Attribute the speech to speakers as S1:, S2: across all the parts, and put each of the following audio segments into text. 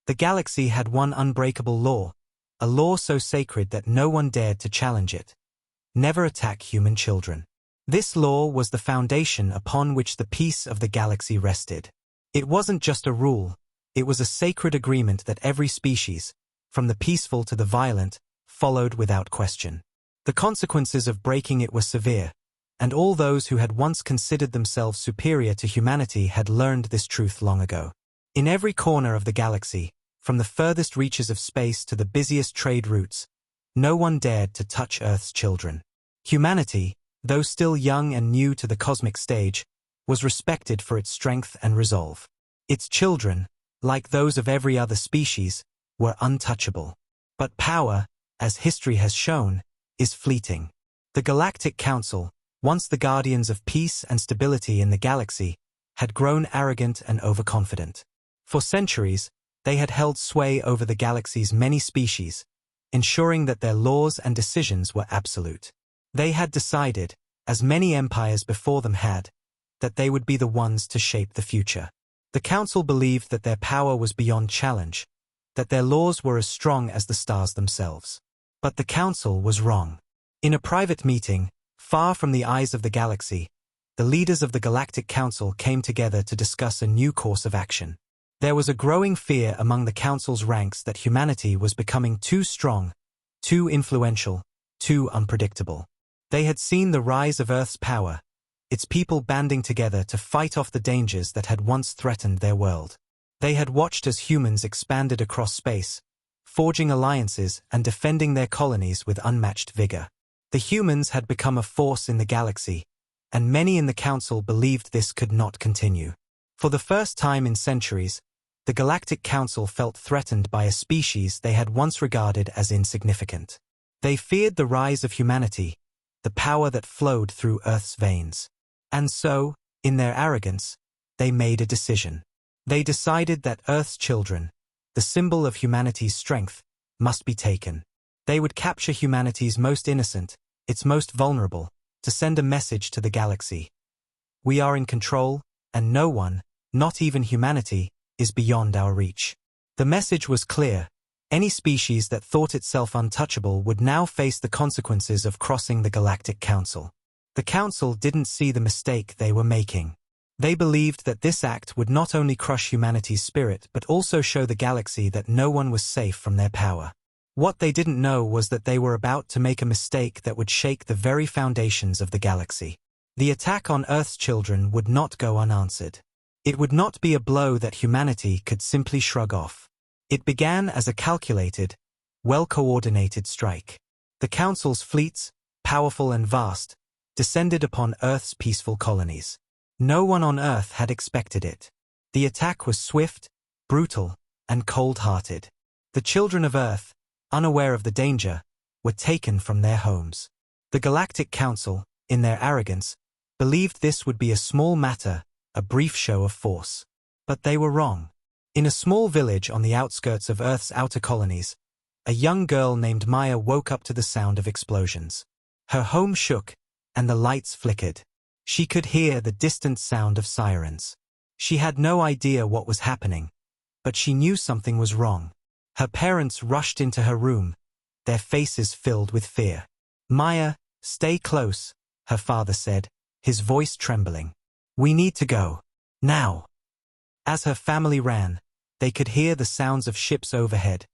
S1: The galaxy had one unbreakable law, a law so sacred that no one dared to challenge it. Never attack human children. This law was the foundation upon which the peace of the galaxy rested. It wasn't just a rule, it was a sacred agreement that every species, from the peaceful to the violent, followed without question. The consequences of breaking it were severe, and all those who had once considered themselves superior to humanity had learned this truth long ago. In every corner of the galaxy, from the furthest reaches of space to the busiest trade routes, no one dared to touch Earth's children. Humanity, though still young and new to the cosmic stage, was respected for its strength and resolve. Its children, like those of every other species, were untouchable. But power, as history has shown, is fleeting. The Galactic Council, once the guardians of peace and stability in the galaxy, had grown arrogant and overconfident. For centuries, they had held sway over the galaxy's many species, ensuring that their laws and decisions were absolute. They had decided, as many empires before them had, that they would be the ones to shape the future. The Council believed that their power was beyond challenge, that their laws were as strong as the stars themselves. But the Council was wrong. In a private meeting, far from the eyes of the galaxy, the leaders of the Galactic Council came together to discuss a new course of action. There was a growing fear among the Council's ranks that humanity was becoming too strong, too influential, too unpredictable. They had seen the rise of Earth's power, its people banding together to fight off the dangers that had once threatened their world. They had watched as humans expanded across space, forging alliances and defending their colonies with unmatched vigor. The humans had become a force in the galaxy, and many in the Council believed this could not continue. For the first time in centuries, the Galactic Council felt threatened by a species they had once regarded as insignificant. They feared the rise of humanity, the power that flowed through Earth's veins. And so, in their arrogance, they made a decision. They decided that Earth's children, the symbol of humanity's strength, must be taken. They would capture humanity's most innocent, its most vulnerable, to send a message to the galaxy. We are in control, and no one, not even humanity, is beyond our reach. The message was clear. Any species that thought itself untouchable would now face the consequences of crossing the Galactic Council. The Council didn't see the mistake they were making. They believed that this act would not only crush humanity's spirit but also show the galaxy that no one was safe from their power. What they didn't know was that they were about to make a mistake that would shake the very foundations of the galaxy. The attack on Earth's children would not go unanswered. It would not be a blow that humanity could simply shrug off. It began as a calculated, well-coordinated strike. The Council's fleets, powerful and vast, descended upon Earth's peaceful colonies. No one on Earth had expected it. The attack was swift, brutal, and cold-hearted. The children of Earth, unaware of the danger, were taken from their homes. The Galactic Council, in their arrogance, believed this would be a small matter, a brief show of force. But they were wrong. In a small village on the outskirts of Earth's outer colonies, a young girl named Maya woke up to the sound of explosions. Her home shook, and the lights flickered. She could hear the distant sound of sirens. She had no idea what was happening, but she knew something was wrong. Her parents rushed into her room, their faces filled with fear. "Maya, stay close," her father said, his voice trembling. "We need to go. Now." As her family ran, they could hear the sounds of ships overhead,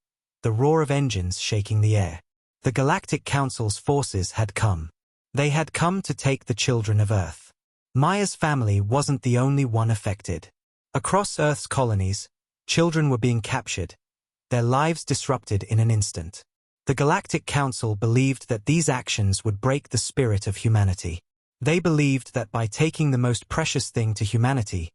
S1: the roar of engines shaking the air. The Galactic Council's forces had come. They had come to take the children of Earth. Maya's family wasn't the only one affected. Across Earth's colonies, children were being captured, their lives disrupted in an instant. The Galactic Council believed that these actions would break the spirit of humanity. They believed that by taking the most precious thing to humanity,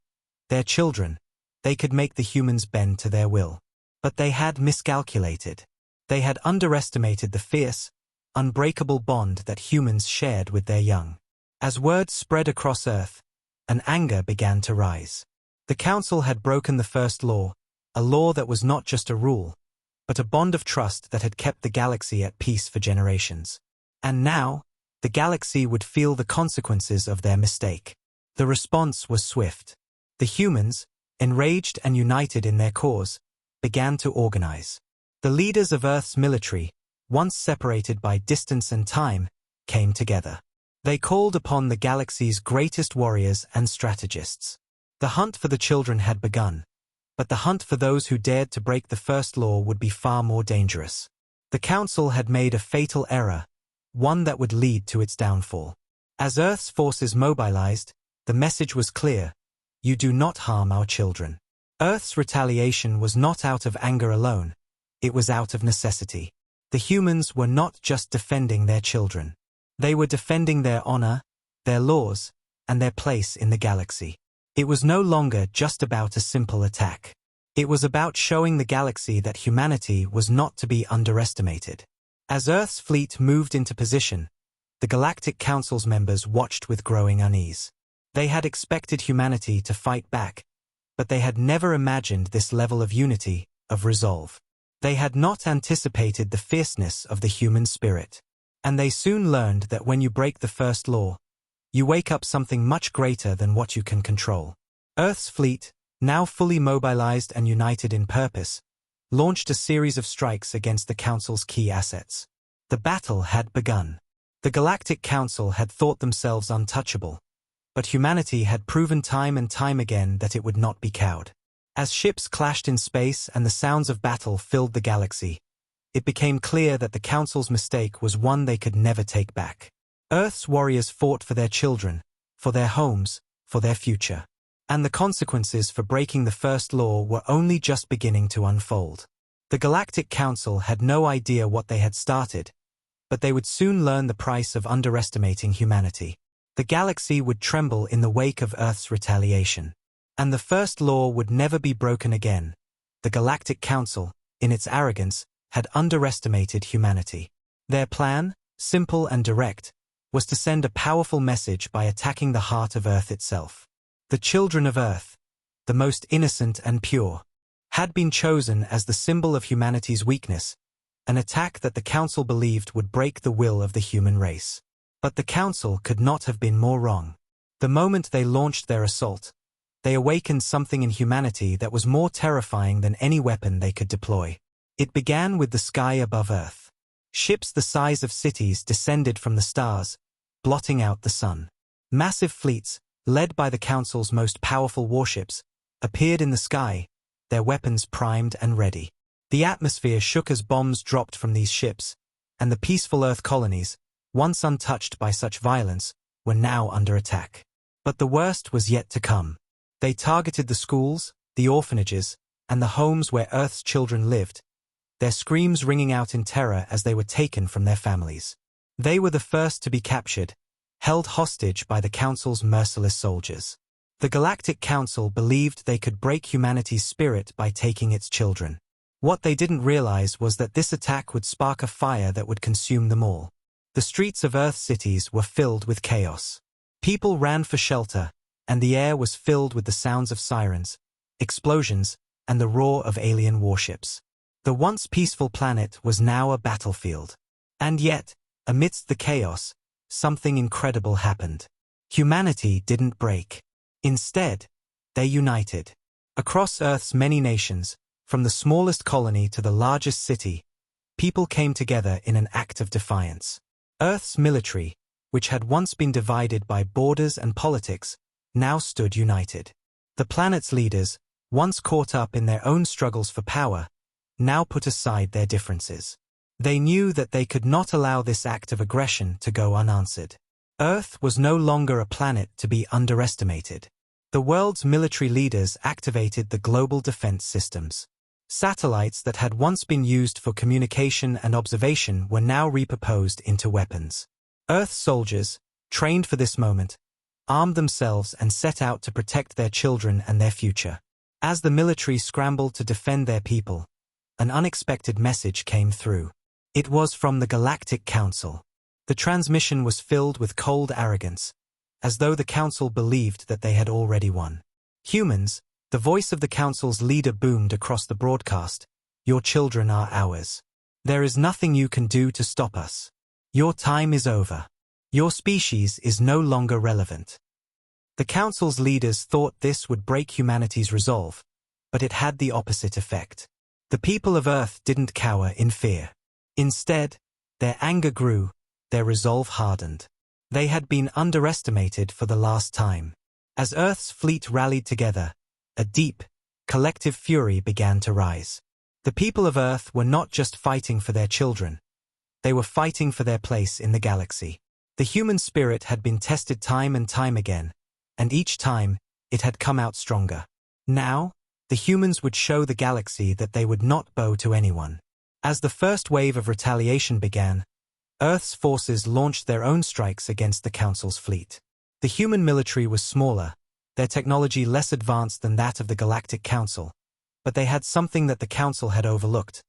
S1: their children, they could make the humans bend to their will. But they had miscalculated. They had underestimated the fierce, unbreakable bond that humans shared with their young. As word spread across Earth, an anger began to rise. The Council had broken the first law, a law that was not just a rule, but a bond of trust that had kept the galaxy at peace for generations. And now, the galaxy would feel the consequences of their mistake. The response was swift. The humans, enraged and united in their cause, began to organize. The leaders of Earth's military, once separated by distance and time, came together. They called upon the galaxy's greatest warriors and strategists. The hunt for the children had begun, but the hunt for those who dared to break the first law would be far more dangerous. The Council had made a fatal error, one that would lead to its downfall. As Earth's forces mobilized, the message was clear: you do not harm our children. Earth's retaliation was not out of anger alone, it was out of necessity. The humans were not just defending their children. They were defending their honor, their laws, and their place in the galaxy. It was no longer just about a simple attack. It was about showing the galaxy that humanity was not to be underestimated. As Earth's fleet moved into position, the Galactic Council's members watched with growing unease. They had expected humanity to fight back, but they had never imagined this level of unity, of resolve. They had not anticipated the fierceness of the human spirit. And they soon learned that when you break the first law, you wake up something much greater than what you can control. Earth's fleet, now fully mobilized and united in purpose, launched a series of strikes against the Council's key assets. The battle had begun. The Galactic Council had thought themselves untouchable, but humanity had proven time and time again that it would not be cowed. As ships clashed in space and the sounds of battle filled the galaxy, it became clear that the Council's mistake was one they could never take back. Earth's warriors fought for their children, for their homes, for their future. And the consequences for breaking the first law were only just beginning to unfold. The Galactic Council had no idea what they had started, but they would soon learn the price of underestimating humanity. The galaxy would tremble in the wake of Earth's retaliation. And the first law would never be broken again. The Galactic Council, in its arrogance, had underestimated humanity. Their plan, simple and direct, was to send a powerful message by attacking the heart of Earth itself. The children of Earth, the most innocent and pure, had been chosen as the symbol of humanity's weakness, an attack that the Council believed would break the will of the human race. But the Council could not have been more wrong. The moment they launched their assault, they awakened something in humanity that was more terrifying than any weapon they could deploy. It began with the sky above Earth. Ships the size of cities descended from the stars, blotting out the sun. Massive fleets, led by the Council's most powerful warships, appeared in the sky, their weapons primed and ready. The atmosphere shook as bombs dropped from these ships, and the peaceful Earth colonies, once untouched by such violence, were now under attack. But the worst was yet to come. They targeted the schools, the orphanages, and the homes where Earth's children lived, their screams ringing out in terror as they were taken from their families. They were the first to be captured, held hostage by the Council's merciless soldiers. The Galactic Council believed they could break humanity's spirit by taking its children. What they didn't realize was that this attack would spark a fire that would consume them all. The streets of Earth's cities were filled with chaos. People ran for shelter, and the air was filled with the sounds of sirens, explosions, and the roar of alien warships. The once peaceful planet was now a battlefield. And yet, amidst the chaos, something incredible happened. Humanity didn't break. Instead, they united. Across Earth's many nations, from the smallest colony to the largest city, people came together in an act of defiance. Earth's military, which had once been divided by borders and politics, now stood united. The planet's leaders, once caught up in their own struggles for power, now put aside their differences. They knew that they could not allow this act of aggression to go unanswered. Earth was no longer a planet to be underestimated. The world's military leaders activated the global defense systems. Satellites that had once been used for communication and observation were now repurposed into weapons. Earth's soldiers, trained for this moment, armed themselves and set out to protect their children and their future. As the military scrambled to defend their people, an unexpected message came through. It was from the Galactic Council. The transmission was filled with cold arrogance, as though the Council believed that they had already won. Humans, the voice of the Council's leader boomed across the broadcast, "Your children are ours. There is nothing you can do to stop us. Your time is over. Your species is no longer relevant." The Council's leaders thought this would break humanity's resolve, but it had the opposite effect. The people of Earth didn't cower in fear. Instead, their anger grew, their resolve hardened. They had been underestimated for the last time. As Earth's fleet rallied together, a deep, collective fury began to rise. The people of Earth were not just fighting for their children. They were fighting for their place in the galaxy. The human spirit had been tested time and time again, and each time, it had come out stronger. Now, the humans would show the galaxy that they would not bow to anyone. As the first wave of retaliation began, Earth's forces launched their own strikes against the Council's fleet. The human military was smaller, their technology less advanced than that of the Galactic Council, but they had something that the Council had overlooked: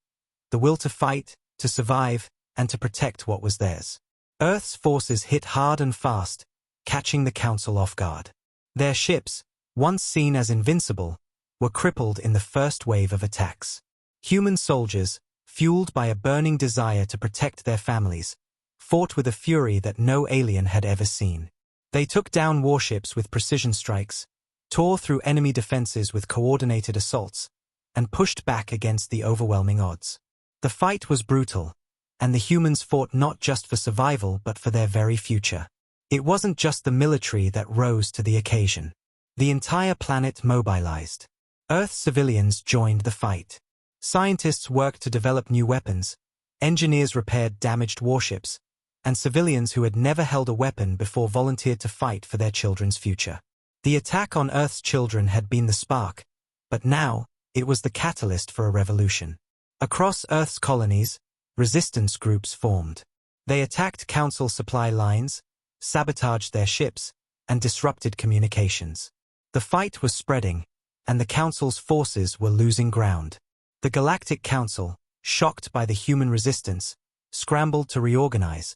S1: the will to fight, to survive, and to protect what was theirs. Earth's forces hit hard and fast, catching the Council off guard. Their ships, once seen as invincible, were crippled in the first wave of attacks. Human soldiers, fueled by a burning desire to protect their families, fought with a fury that no alien had ever seen. They took down warships with precision strikes, tore through enemy defenses with coordinated assaults, and pushed back against the overwhelming odds. The fight was brutal, and the humans fought not just for survival but for their very future. It wasn't just the military that rose to the occasion. The entire planet mobilized. Earth's civilians joined the fight. Scientists worked to develop new weapons, engineers repaired damaged warships, and civilians who had never held a weapon before volunteered to fight for their children's future. The attack on Earth's children had been the spark, but now, it was the catalyst for a revolution. Across Earth's colonies, resistance groups formed. They attacked Council supply lines, sabotaged their ships, and disrupted communications. The fight was spreading, and the Council's forces were losing ground. The Galactic Council, shocked by the human resistance, scrambled to reorganize,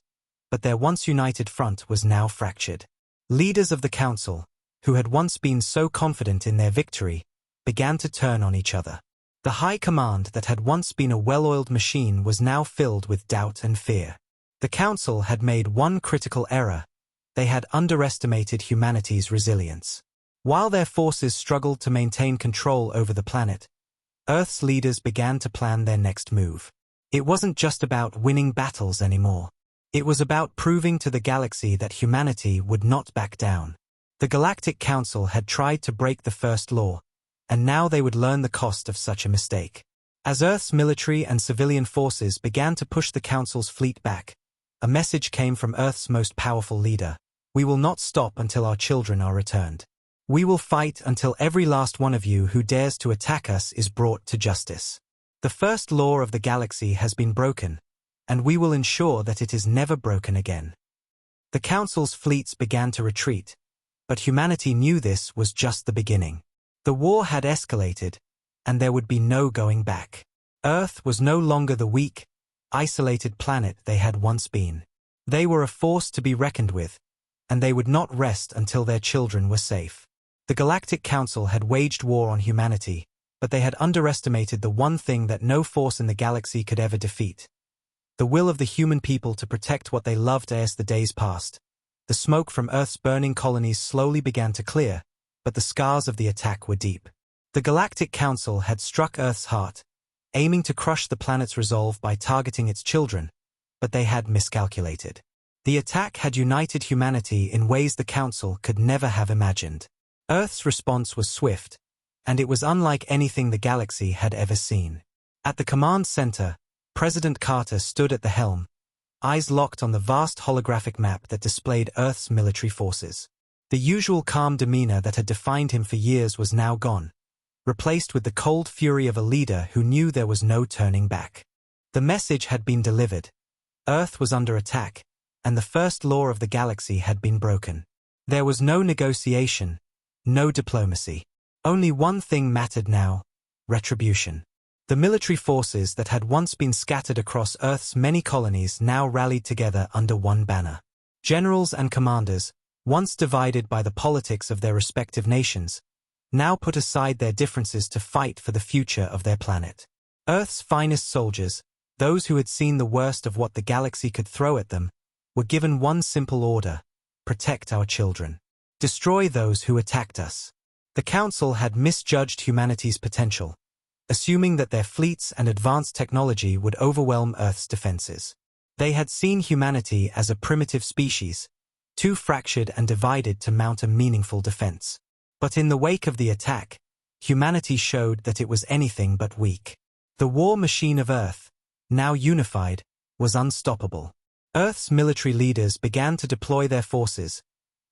S1: but their once united front was now fractured. Leaders of the Council, who had once been so confident in their victory, began to turn on each other. The High Command that had once been a well-oiled machine was now filled with doubt and fear. The Council had made one critical error: they had underestimated humanity's resilience. While their forces struggled to maintain control over the planet, Earth's leaders began to plan their next move. It wasn't just about winning battles anymore. It was about proving to the galaxy that humanity would not back down. The Galactic Council had tried to break the first law, and now they would learn the cost of such a mistake. As Earth's military and civilian forces began to push the Council's fleet back, a message came from Earth's most powerful leader: "We will not stop until our children are returned. We will fight until every last one of you who dares to attack us is brought to justice. The first law of the galaxy has been broken, and we will ensure that it is never broken again." The Council's fleets began to retreat, but humanity knew this was just the beginning. The war had escalated, and there would be no going back. Earth was no longer the weak, isolated planet they had once been. They were a force to be reckoned with, and they would not rest until their children were safe. The Galactic Council had waged war on humanity, but they had underestimated the one thing that no force in the galaxy could ever defeat: the will of the human people to protect what they loved. As the days passed, the smoke from Earth's burning colonies slowly began to clear, but the scars of the attack were deep. The Galactic Council had struck Earth's heart, aiming to crush the planet's resolve by targeting its children, but they had miscalculated. The attack had united humanity in ways the Council could never have imagined. Earth's response was swift, and it was unlike anything the galaxy had ever seen. At the command center, President Carter stood at the helm, eyes locked on the vast holographic map that displayed Earth's military forces. The usual calm demeanor that had defined him for years was now gone, replaced with the cold fury of a leader who knew there was no turning back. The message had been delivered. Earth was under attack, and the first law of the galaxy had been broken. There was no negotiation, no diplomacy. Only one thing mattered now: retribution. The military forces that had once been scattered across Earth's many colonies now rallied together under one banner. Generals and commanders, once divided by the politics of their respective nations, now put aside their differences to fight for the future of their planet. Earth's finest soldiers, those who had seen the worst of what the galaxy could throw at them, were given one simple order: protect our children. Destroy those who attacked us. The Council had misjudged humanity's potential, assuming that their fleets and advanced technology would overwhelm Earth's defenses. They had seen humanity as a primitive species, too fractured and divided to mount a meaningful defense. But in the wake of the attack, humanity showed that it was anything but weak. The war machine of Earth, now unified, was unstoppable. Earth's military leaders began to deploy their forces,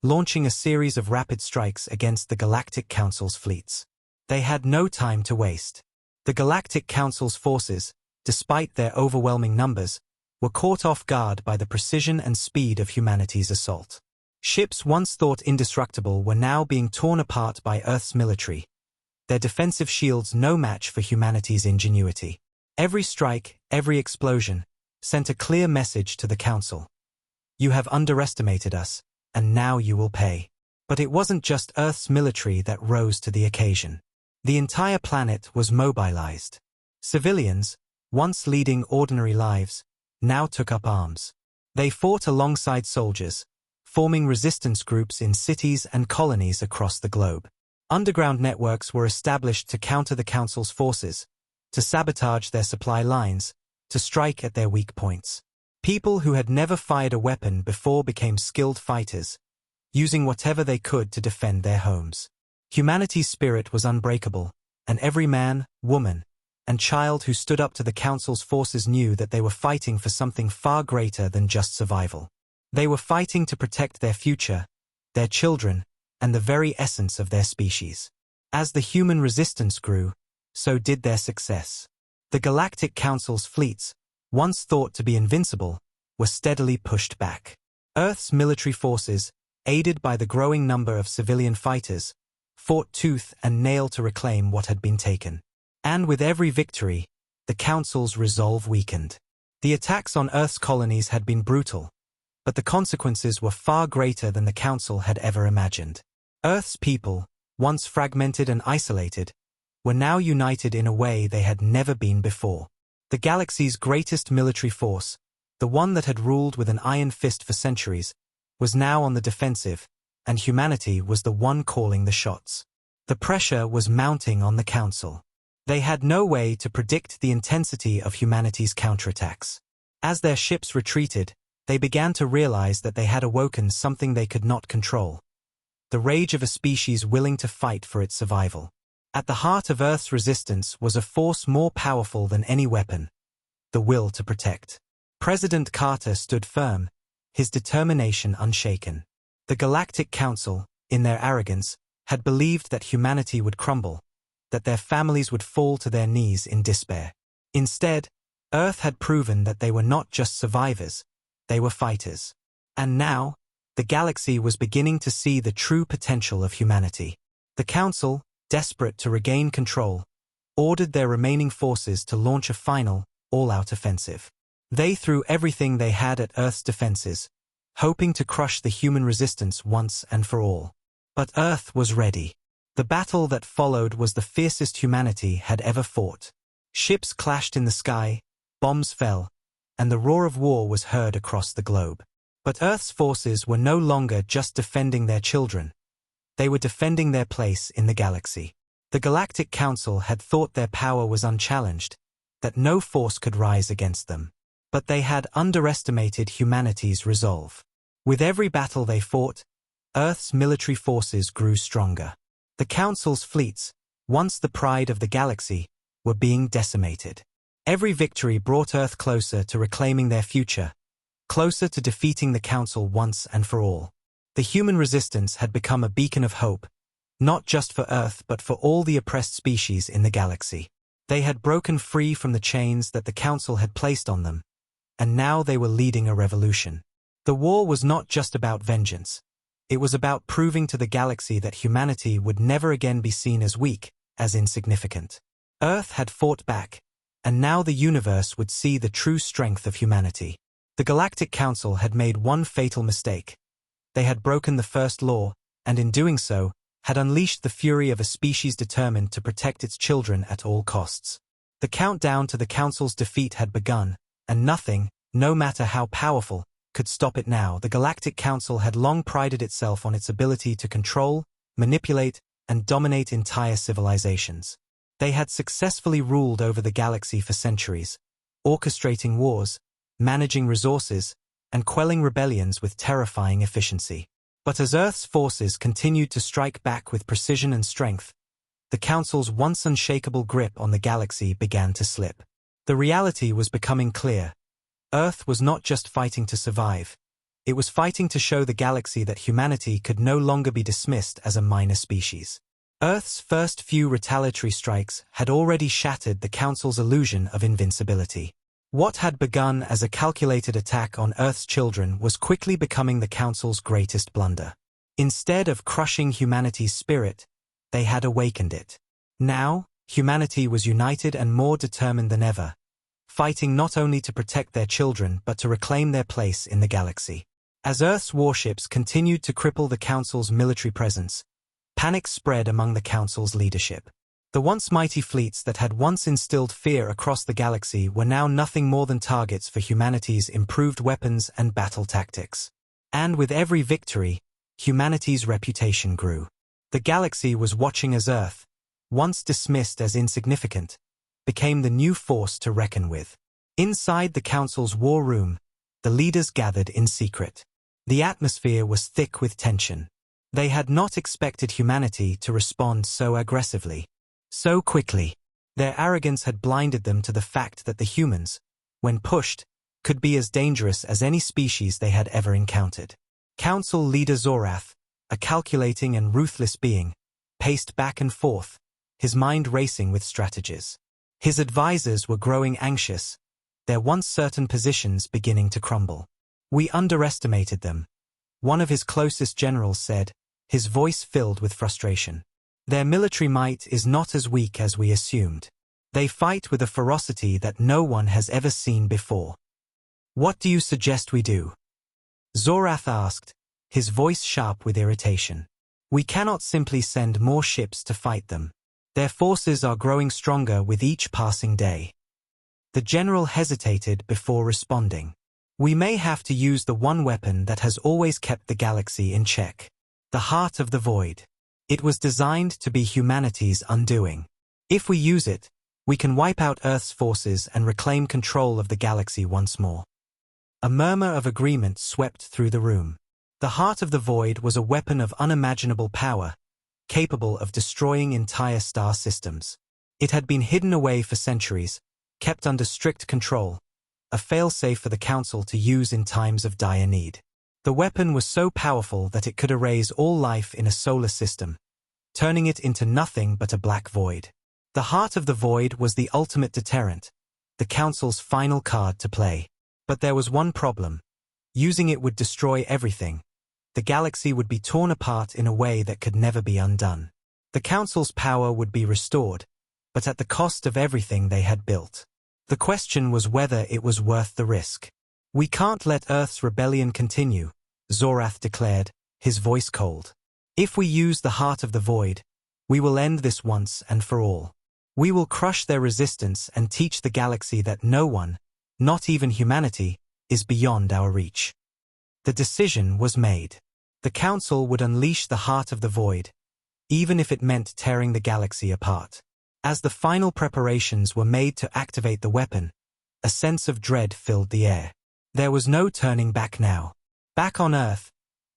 S1: launching a series of rapid strikes against the Galactic Council's fleets. They had no time to waste. The Galactic Council's forces, despite their overwhelming numbers, were caught off guard by the precision and speed of humanity's assault. Ships once thought indestructible were now being torn apart by Earth's military, their defensive shields no match for humanity's ingenuity. Every strike, every explosion, sent a clear message to the Council. You have underestimated us, and now you will pay. But it wasn't just Earth's military that rose to the occasion. The entire planet was mobilized. Civilians, once leading ordinary lives, now took up arms. They fought alongside soldiers, forming resistance groups in cities and colonies across the globe. Underground networks were established to counter the Council's forces, to sabotage their supply lines, to strike at their weak points. People who had never fired a weapon before became skilled fighters, using whatever they could to defend their homes. Humanity's spirit was unbreakable, and every man, woman, and child who stood up to the Council's forces knew that they were fighting for something far greater than just survival. They were fighting to protect their future, their children, and the very essence of their species. As the human resistance grew, so did their success. The Galactic Council's fleets, once thought to be invincible, were steadily pushed back. Earth's military forces, aided by the growing number of civilian fighters, fought tooth and nail to reclaim what had been taken. And with every victory, the Council's resolve weakened. The attacks on Earth's colonies had been brutal, but the consequences were far greater than the Council had ever imagined. Earth's people, once fragmented and isolated, were now united in a way they had never been before. The galaxy's greatest military force, the one that had ruled with an iron fist for centuries, was now on the defensive, and humanity was the one calling the shots. The pressure was mounting on the Council. They had no way to predict the intensity of humanity's counterattacks. As their ships retreated, they began to realize that they had awoken something they could not control. The rage of a species willing to fight for its survival. At the heart of Earth's resistance was a force more powerful than any weapon: the will to protect. President Carter stood firm, his determination unshaken. The Galactic Council, in their arrogance, had believed that humanity would crumble, that their families would fall to their knees in despair. Instead, Earth had proven that they were not just survivors, they were fighters. And now, the galaxy was beginning to see the true potential of humanity. The Council, desperate to regain control, ordered their remaining forces to launch a final, all-out offensive. They threw everything they had at Earth's defenses, hoping to crush the human resistance once and for all. But Earth was ready. The battle that followed was the fiercest humanity had ever fought. Ships clashed in the sky, bombs fell, and the roar of war was heard across the globe. But Earth's forces were no longer just defending their children. They were defending their place in the galaxy. The Galactic Council had thought their power was unchallenged, that no force could rise against them. But they had underestimated humanity's resolve. With every battle they fought, Earth's military forces grew stronger. The Council's fleets, once the pride of the galaxy, were being decimated. Every victory brought Earth closer to reclaiming their future, closer to defeating the Council once and for all. The human resistance had become a beacon of hope, not just for Earth but for all the oppressed species in the galaxy. They had broken free from the chains that the Council had placed on them, and now they were leading a revolution. The war was not just about vengeance. It was about proving to the galaxy that humanity would never again be seen as weak, as insignificant. Earth had fought back, and now the universe would see the true strength of humanity. The Galactic Council had made one fatal mistake. They had broken the first law, and in doing so, had unleashed the fury of a species determined to protect its children at all costs. The countdown to the Council's defeat had begun, and nothing, no matter how powerful, could stop it now. The Galactic Council had long prided itself on its ability to control, manipulate, and dominate entire civilizations. They had successfully ruled over the galaxy for centuries, orchestrating wars, managing resources, and quelling rebellions with terrifying efficiency. But as Earth's forces continued to strike back with precision and strength, the Council's once unshakable grip on the galaxy began to slip. The reality was becoming clear. Earth was not just fighting to survive. It was fighting to show the galaxy that humanity could no longer be dismissed as a minor species. Earth's first few retaliatory strikes had already shattered the Council's illusion of invincibility. What had begun as a calculated attack on Earth's children was quickly becoming the Council's greatest blunder. Instead of crushing humanity's spirit, they had awakened it. Now, humanity was united and more determined than ever, fighting not only to protect their children but to reclaim their place in the galaxy. As Earth's warships continued to cripple the Council's military presence, panic spread among the Council's leadership. The once mighty fleets that had once instilled fear across the galaxy were now nothing more than targets for humanity's improved weapons and battle tactics. And with every victory, humanity's reputation grew. The galaxy was watching as Earth, once dismissed as insignificant, became the new force to reckon with. Inside the Council's war room, the leaders gathered in secret. The atmosphere was thick with tension. They had not expected humanity to respond so aggressively, so quickly. Their arrogance had blinded them to the fact that the humans, when pushed, could be as dangerous as any species they had ever encountered. Council leader Zorath, a calculating and ruthless being, paced back and forth, his mind racing with strategies. His advisors were growing anxious, their once certain positions beginning to crumble. "We underestimated them," one of his closest generals said, his voice filled with frustration. "Their military might is not as weak as we assumed. They fight with a ferocity that no one has ever seen before. What do you suggest we do?" Zorath asked, his voice sharp with irritation. "We cannot simply send more ships to fight them. Their forces are growing stronger with each passing day." The general hesitated before responding. "We may have to use the one weapon that has always kept the galaxy in check. The Heart of the Void. It was designed to be humanity's undoing. If we use it, we can wipe out Earth's forces and reclaim control of the galaxy once more." A murmur of agreement swept through the room. The Heart of the Void was a weapon of unimaginable power, capable of destroying entire star systems. It had been hidden away for centuries, kept under strict control, a failsafe for the Council to use in times of dire need. The weapon was so powerful that it could erase all life in a solar system, turning it into nothing but a black void. The Heart of the Void was the ultimate deterrent, the Council's final card to play. But there was one problem. Using it would destroy everything. The galaxy would be torn apart in a way that could never be undone. The Council's power would be restored, but at the cost of everything they had built. The question was whether it was worth the risk. "We can't let Earth's rebellion continue," Zorath declared, his voice cold. "If we use the Heart of the Void, we will end this once and for all. We will crush their resistance and teach the galaxy that no one, not even humanity, is beyond our reach." The decision was made. The Council would unleash the Heart of the Void, even if it meant tearing the galaxy apart. As the final preparations were made to activate the weapon, a sense of dread filled the air. There was no turning back now. Back on Earth,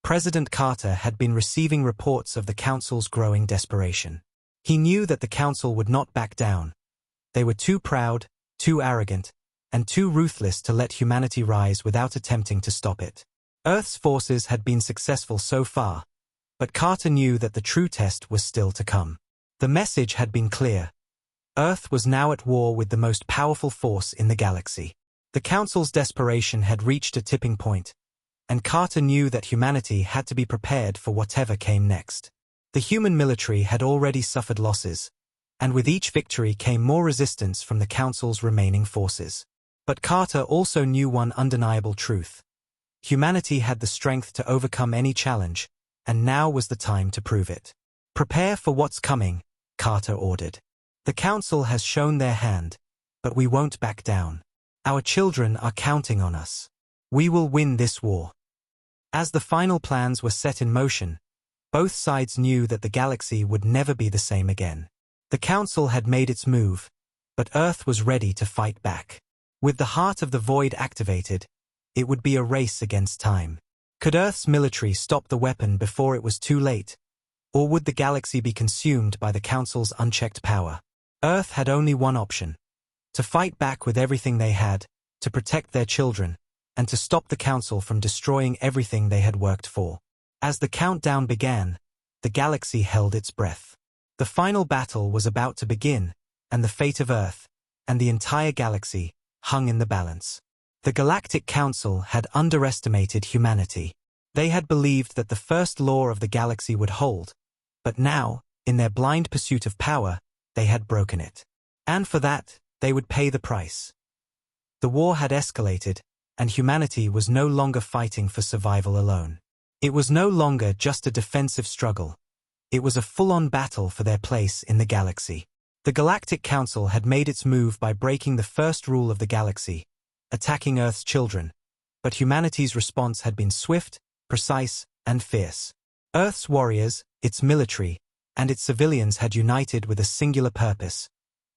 S1: President Carter had been receiving reports of the Council's growing desperation. He knew that the Council would not back down. They were too proud, too arrogant, and too ruthless to let humanity rise without attempting to stop it. Earth's forces had been successful so far, but Carter knew that the true test was still to come. The message had been clear. Earth was now at war with the most powerful force in the galaxy. The Council's desperation had reached a tipping point, and Carter knew that humanity had to be prepared for whatever came next. The human military had already suffered losses, and with each victory came more resistance from the Council's remaining forces. But Carter also knew one undeniable truth. Humanity had the strength to overcome any challenge, and now was the time to prove it. "Prepare for what's coming," Carter ordered. "The Council has shown their hand, but we won't back down. Our children are counting on us. We will win this war." As the final plans were set in motion, both sides knew that the galaxy would never be the same again. The Council had made its move, but Earth was ready to fight back. With the Heart of the Void activated, it would be a race against time. Could Earth's military stop the weapon before it was too late? Or would the galaxy be consumed by the Council's unchecked power? Earth had only one option: to fight back with everything they had, to protect their children, and to stop the Council from destroying everything they had worked for. As the countdown began, the galaxy held its breath. The final battle was about to begin, and the fate of Earth, and the entire galaxy, hung in the balance. The Galactic Council had underestimated humanity. They had believed that the first law of the galaxy would hold, but now, in their blind pursuit of power, they had broken it. And for that, they would pay the price. The war had escalated, and humanity was no longer fighting for survival alone. It was no longer just a defensive struggle. It was a full-on battle for their place in the galaxy. The Galactic Council had made its move by breaking the first rule of the galaxy, attacking Earth's children, but humanity's response had been swift, precise, and fierce. Earth's warriors, its military, and its civilians had united with a singular purpose: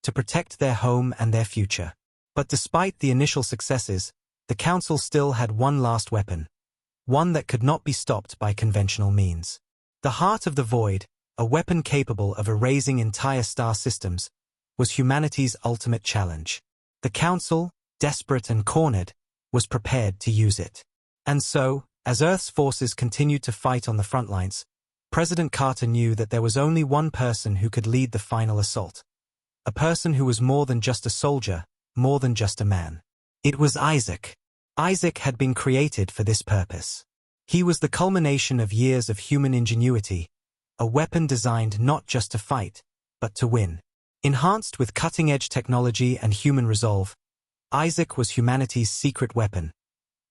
S1: to protect their home and their future. But despite the initial successes, the Council still had one last weapon, one that could not be stopped by conventional means. The Heart of the Void, a weapon capable of erasing entire star systems, was humanity's ultimate challenge. The Council, desperate and cornered, was prepared to use it. And so, as Earth's forces continued to fight on the front lines, President Carter knew that there was only one person who could lead the final assault. A person who was more than just a soldier, more than just a man. It was Isaac. Isaac had been created for this purpose. He was the culmination of years of human ingenuity, a weapon designed not just to fight, but to win. Enhanced with cutting-edge technology and human resolve, Isaac was humanity's secret weapon,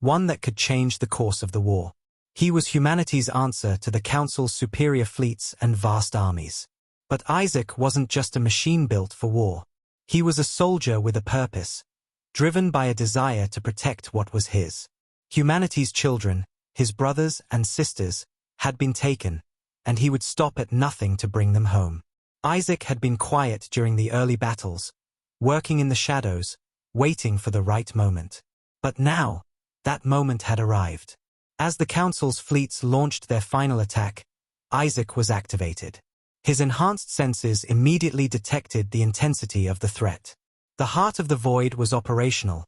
S1: one that could change the course of the war. He was humanity's answer to the Council's superior fleets and vast armies. But Isaac wasn't just a machine built for war. He was a soldier with a purpose, driven by a desire to protect what was his. Humanity's children, his brothers and sisters, had been taken, and he would stop at nothing to bring them home. Isaac had been quiet during the early battles, working in the shadows, waiting for the right moment. But now, that moment had arrived. As the Council's fleets launched their final attack, Isaac was activated. His enhanced senses immediately detected the intensity of the threat. The Heart of the Void was operational,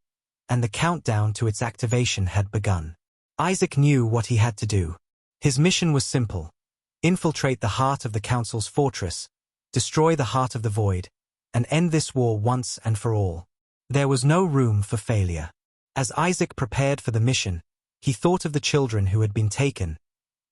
S1: and the countdown to its activation had begun. Isaac knew what he had to do. His mission was simple: infiltrate the heart of the Council's fortress, destroy the Heart of the Void, and end this war once and for all. There was no room for failure. As Isaac prepared for the mission, he thought of the children who had been taken,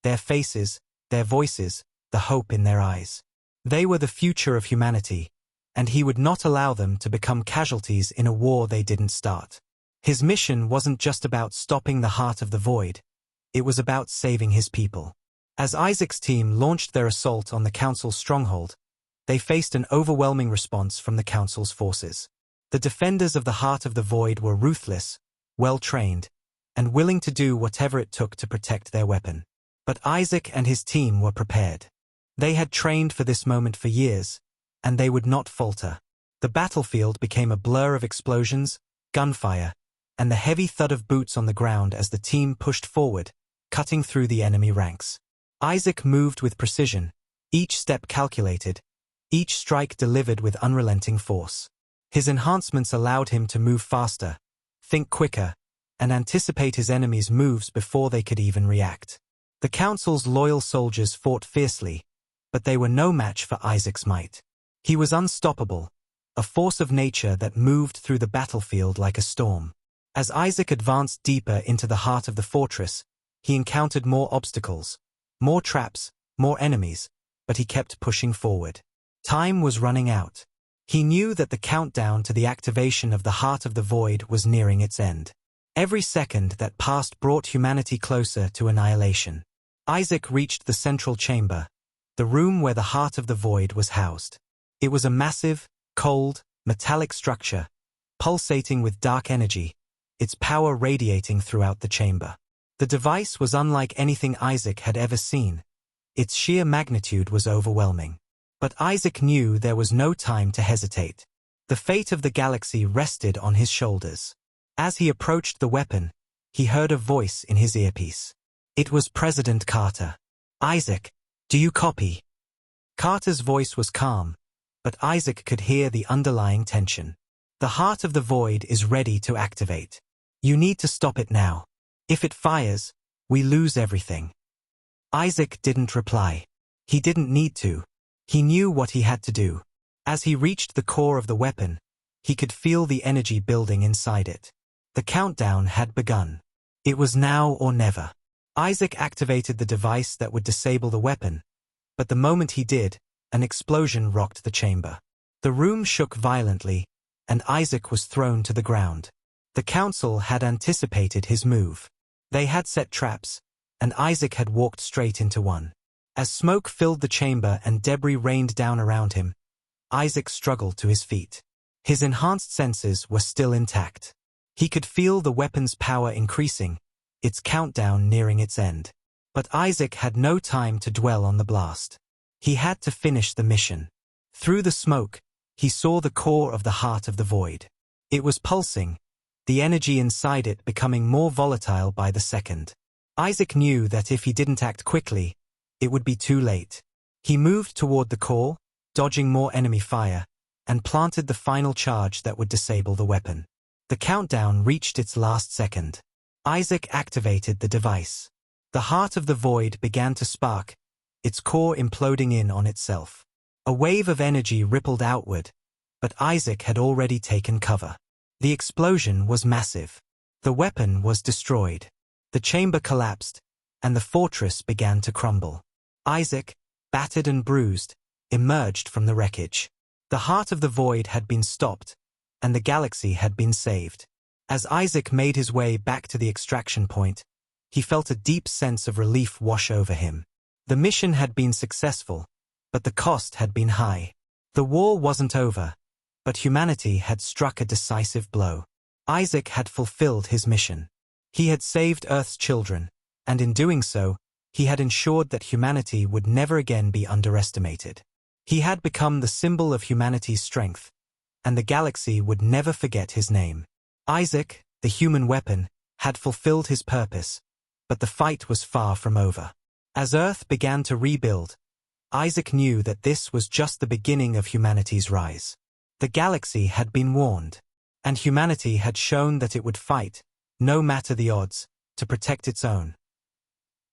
S1: their faces, their voices, the hope in their eyes. They were the future of humanity, and he would not allow them to become casualties in a war they didn't start. His mission wasn't just about stopping the Heart of the Void, it was about saving his people. As Isaac's team launched their assault on the Council's stronghold, they faced an overwhelming response from the Council's forces. The defenders of the Heart of the Void were ruthless, well-trained, and willing to do whatever it took to protect their weapon. But Isaac and his team were prepared. They had trained for this moment for years, and they would not falter. The battlefield became a blur of explosions, gunfire, and the heavy thud of boots on the ground as the team pushed forward, cutting through the enemy ranks. Isaac moved with precision, each step calculated, each strike delivered with unrelenting force. His enhancements allowed him to move faster, think quicker, and anticipate his enemies' moves before they could even react. The Council's loyal soldiers fought fiercely, but they were no match for Isaac's might. He was unstoppable, a force of nature that moved through the battlefield like a storm. As Isaac advanced deeper into the heart of the fortress, he encountered more obstacles, more traps, more enemies, but he kept pushing forward. Time was running out. He knew that the countdown to the activation of the Heart of the Void was nearing its end. Every second that passed brought humanity closer to annihilation. Isaac reached the central chamber, the room where the Heart of the Void was housed. It was a massive, cold, metallic structure, pulsating with dark energy, its power radiating throughout the chamber. The device was unlike anything Isaac had ever seen. Its sheer magnitude was overwhelming. But Isaac knew there was no time to hesitate. The fate of the galaxy rested on his shoulders. As he approached the weapon, he heard a voice in his earpiece. It was President Carter. "Isaac, do you copy?" Carter's voice was calm, but Isaac could hear the underlying tension. "The heart of the void is ready to activate. You need to stop it now. If it fires, we lose everything." Isaac didn't reply. He didn't need to. He knew what he had to do. As he reached the core of the weapon, he could feel the energy building inside it. The countdown had begun. It was now or never. Isaac activated the device that would disable the weapon, but the moment he did, an explosion rocked the chamber. The room shook violently, and Isaac was thrown to the ground. The council had anticipated his move. They had set traps, and Isaac had walked straight into one. As smoke filled the chamber and debris rained down around him, Isaac struggled to his feet. His enhanced senses were still intact. He could feel the weapon's power increasing, its countdown nearing its end. But Isaac had no time to dwell on the blast. He had to finish the mission. Through the smoke, he saw the core of the heart of the void. It was pulsing, the energy inside it becoming more volatile by the second. Isaac knew that if he didn't act quickly, it would be too late. He moved toward the core, dodging more enemy fire, and planted the final charge that would disable the weapon. The countdown reached its last second. Isaac activated the device. The heart of the void began to spark, its core imploding in on itself. A wave of energy rippled outward, but Isaac had already taken cover. The explosion was massive. The weapon was destroyed. The chamber collapsed, and the fortress began to crumble. Isaac, battered and bruised, emerged from the wreckage. The heart of the void had been stopped, and the galaxy had been saved. As Isaac made his way back to the extraction point, he felt a deep sense of relief wash over him. The mission had been successful, but the cost had been high. The war wasn't over, but humanity had struck a decisive blow. Isaac had fulfilled his mission. He had saved Earth's children, and in doing so, he had ensured that humanity would never again be underestimated. He had become the symbol of humanity's strength, and the galaxy would never forget his name. Isaac, the human weapon, had fulfilled his purpose, but the fight was far from over. As Earth began to rebuild, Isaac knew that this was just the beginning of humanity's rise. The galaxy had been warned, and humanity had shown that it would fight, no matter the odds, to protect its own.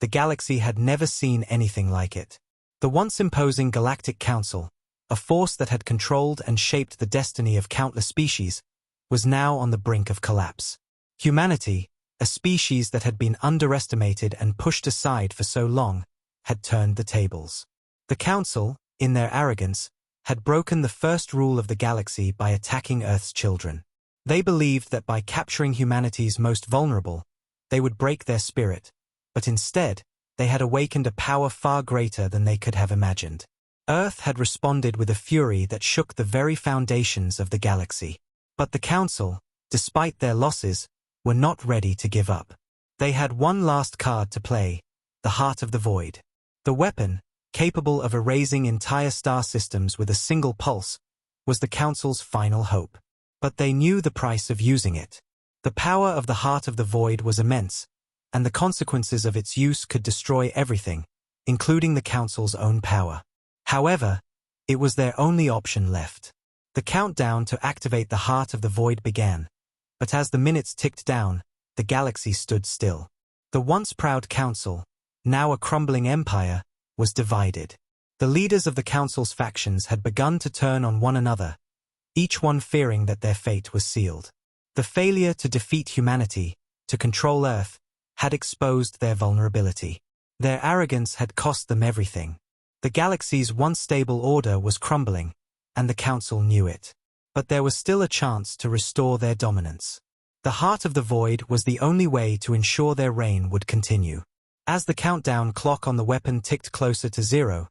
S1: The galaxy had never seen anything like it. The once imposing Galactic Council, a force that had controlled and shaped the destiny of countless species, was now on the brink of collapse. Humanity, a species that had been underestimated and pushed aside for so long, had turned the tables. The Council, in their arrogance, had broken the first rule of the galaxy by attacking Earth's children. They believed that by capturing humanity's most vulnerable, they would break their spirit, but instead, they had awakened a power far greater than they could have imagined. Earth had responded with a fury that shook the very foundations of the galaxy. But the Council, despite their losses, were not ready to give up. They had one last card to play, the heart of the void. The weapon, capable of erasing entire star systems with a single pulse, was the Council's final hope. But they knew the price of using it. The power of the heart of the void was immense, and the consequences of its use could destroy everything, including the Council's own power. However, it was their only option left. The countdown to activate the heart of the void began, but as the minutes ticked down, the galaxy stood still. The once proud Council, now a crumbling empire, was divided. The leaders of the Council's factions had begun to turn on one another, each one fearing that their fate was sealed. The failure to defeat humanity, to control Earth, had exposed their vulnerability. Their arrogance had cost them everything. The galaxy's once stable order was crumbling, and the Council knew it. But there was still a chance to restore their dominance. The heart of the void was the only way to ensure their reign would continue. As the countdown clock on the weapon ticked closer to zero,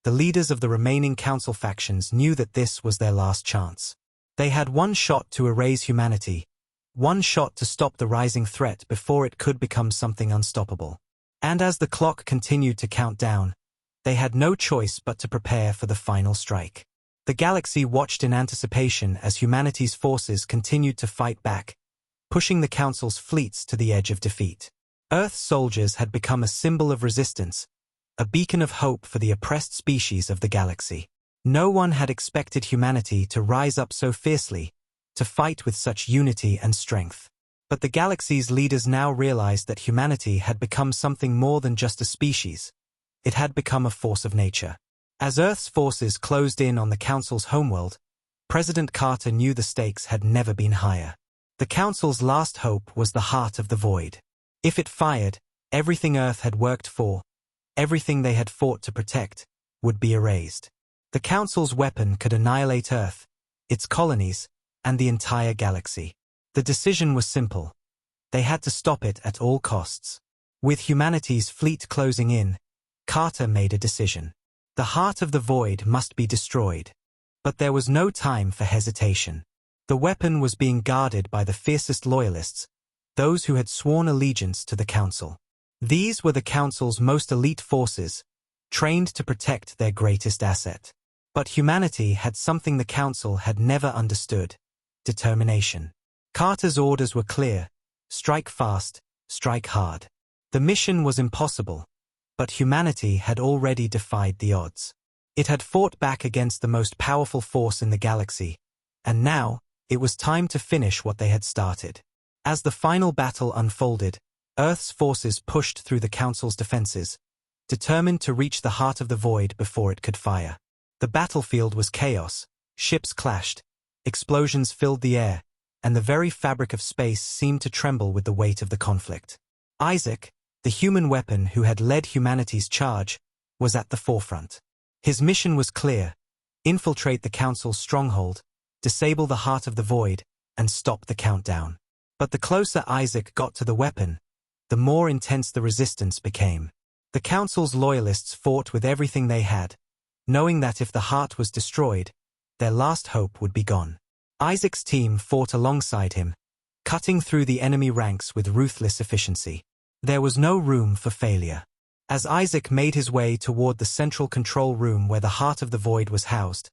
S1: the leaders of the remaining Council factions knew that this was their last chance. They had one shot to erase humanity, one shot to stop the rising threat before it could become something unstoppable. And as the clock continued to count down, They had no choice but to prepare for the final strike. The galaxy watched in anticipation as humanity's forces continued to fight back, pushing the Council's fleets to the edge of defeat. Earth's soldiers had become a symbol of resistance, a beacon of hope for the oppressed species of the galaxy. No one had expected humanity to rise up so fiercely, to fight with such unity and strength. But the galaxy's leaders now realized that humanity had become something more than just a species. It had become a force of nature. As Earth's forces closed in on the Council's homeworld, President Carter knew the stakes had never been higher. The Council's last hope was the heart of the void. If it fired, everything Earth had worked for, everything they had fought to protect, would be erased. The Council's weapon could annihilate Earth, its colonies, and the entire galaxy. The decision was simple. They had to stop it at all costs. With humanity's fleet closing in, Carter made a decision. The heart of the void must be destroyed. But there was no time for hesitation. The weapon was being guarded by the fiercest loyalists, those who had sworn allegiance to the Council. These were the Council's most elite forces, trained to protect their greatest asset. But humanity had something the Council had never understood: determination. Carter's orders were clear: strike fast, strike hard. The mission was impossible, but humanity had already defied the odds. It had fought back against the most powerful force in the galaxy, and now, it was time to finish what they had started. As the final battle unfolded, Earth's forces pushed through the Council's defenses, determined to reach the heart of the void before it could fire. The battlefield was chaos, ships clashed, explosions filled the air, and the very fabric of space seemed to tremble with the weight of the conflict. Isaac, the human weapon who had led humanity's charge, was at the forefront. His mission was clear: infiltrate the Council's stronghold, disable the heart of the void, and stop the countdown. But the closer Isaac got to the weapon, the more intense the resistance became. The Council's loyalists fought with everything they had, knowing that if the heart was destroyed, their last hope would be gone. Isaac's team fought alongside him, cutting through the enemy ranks with ruthless efficiency. There was no room for failure. As Isaac made his way toward the central control room where the heart of the void was housed,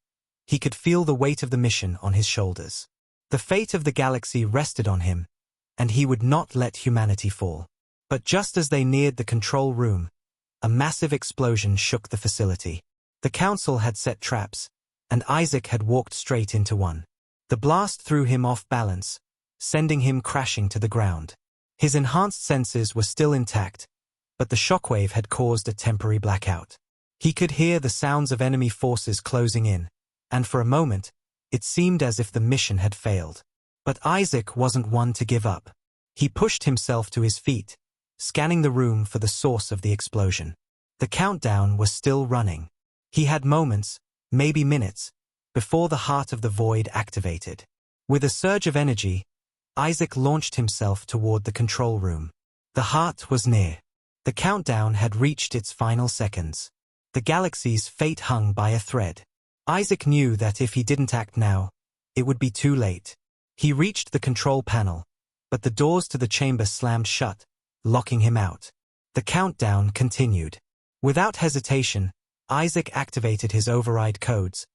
S1: he could feel the weight of the mission on his shoulders. The fate of the galaxy rested on him, and he would not let humanity fall. But just as they neared the control room, a massive explosion shook the facility. The Council had set traps, and Isaac had walked straight into one. The blast threw him off balance, sending him crashing to the ground. His enhanced senses were still intact, but the shockwave had caused a temporary blackout. He could hear the sounds of enemy forces closing in, and for a moment, it seemed as if the mission had failed. But Isaac wasn't one to give up. He pushed himself to his feet, scanning the room for the source of the explosion. The countdown was still running. He had moments, maybe minutes, before the heart of the void activated. With a surge of energy, Isaac launched himself toward the control room. The heart was near. The countdown had reached its final seconds. The galaxy's fate hung by a thread. Isaac knew that if he didn't act now, it would be too late. He reached the control panel, but the doors to the chamber slammed shut, locking him out. The countdown continued. Without hesitation, Isaac activated his override codes,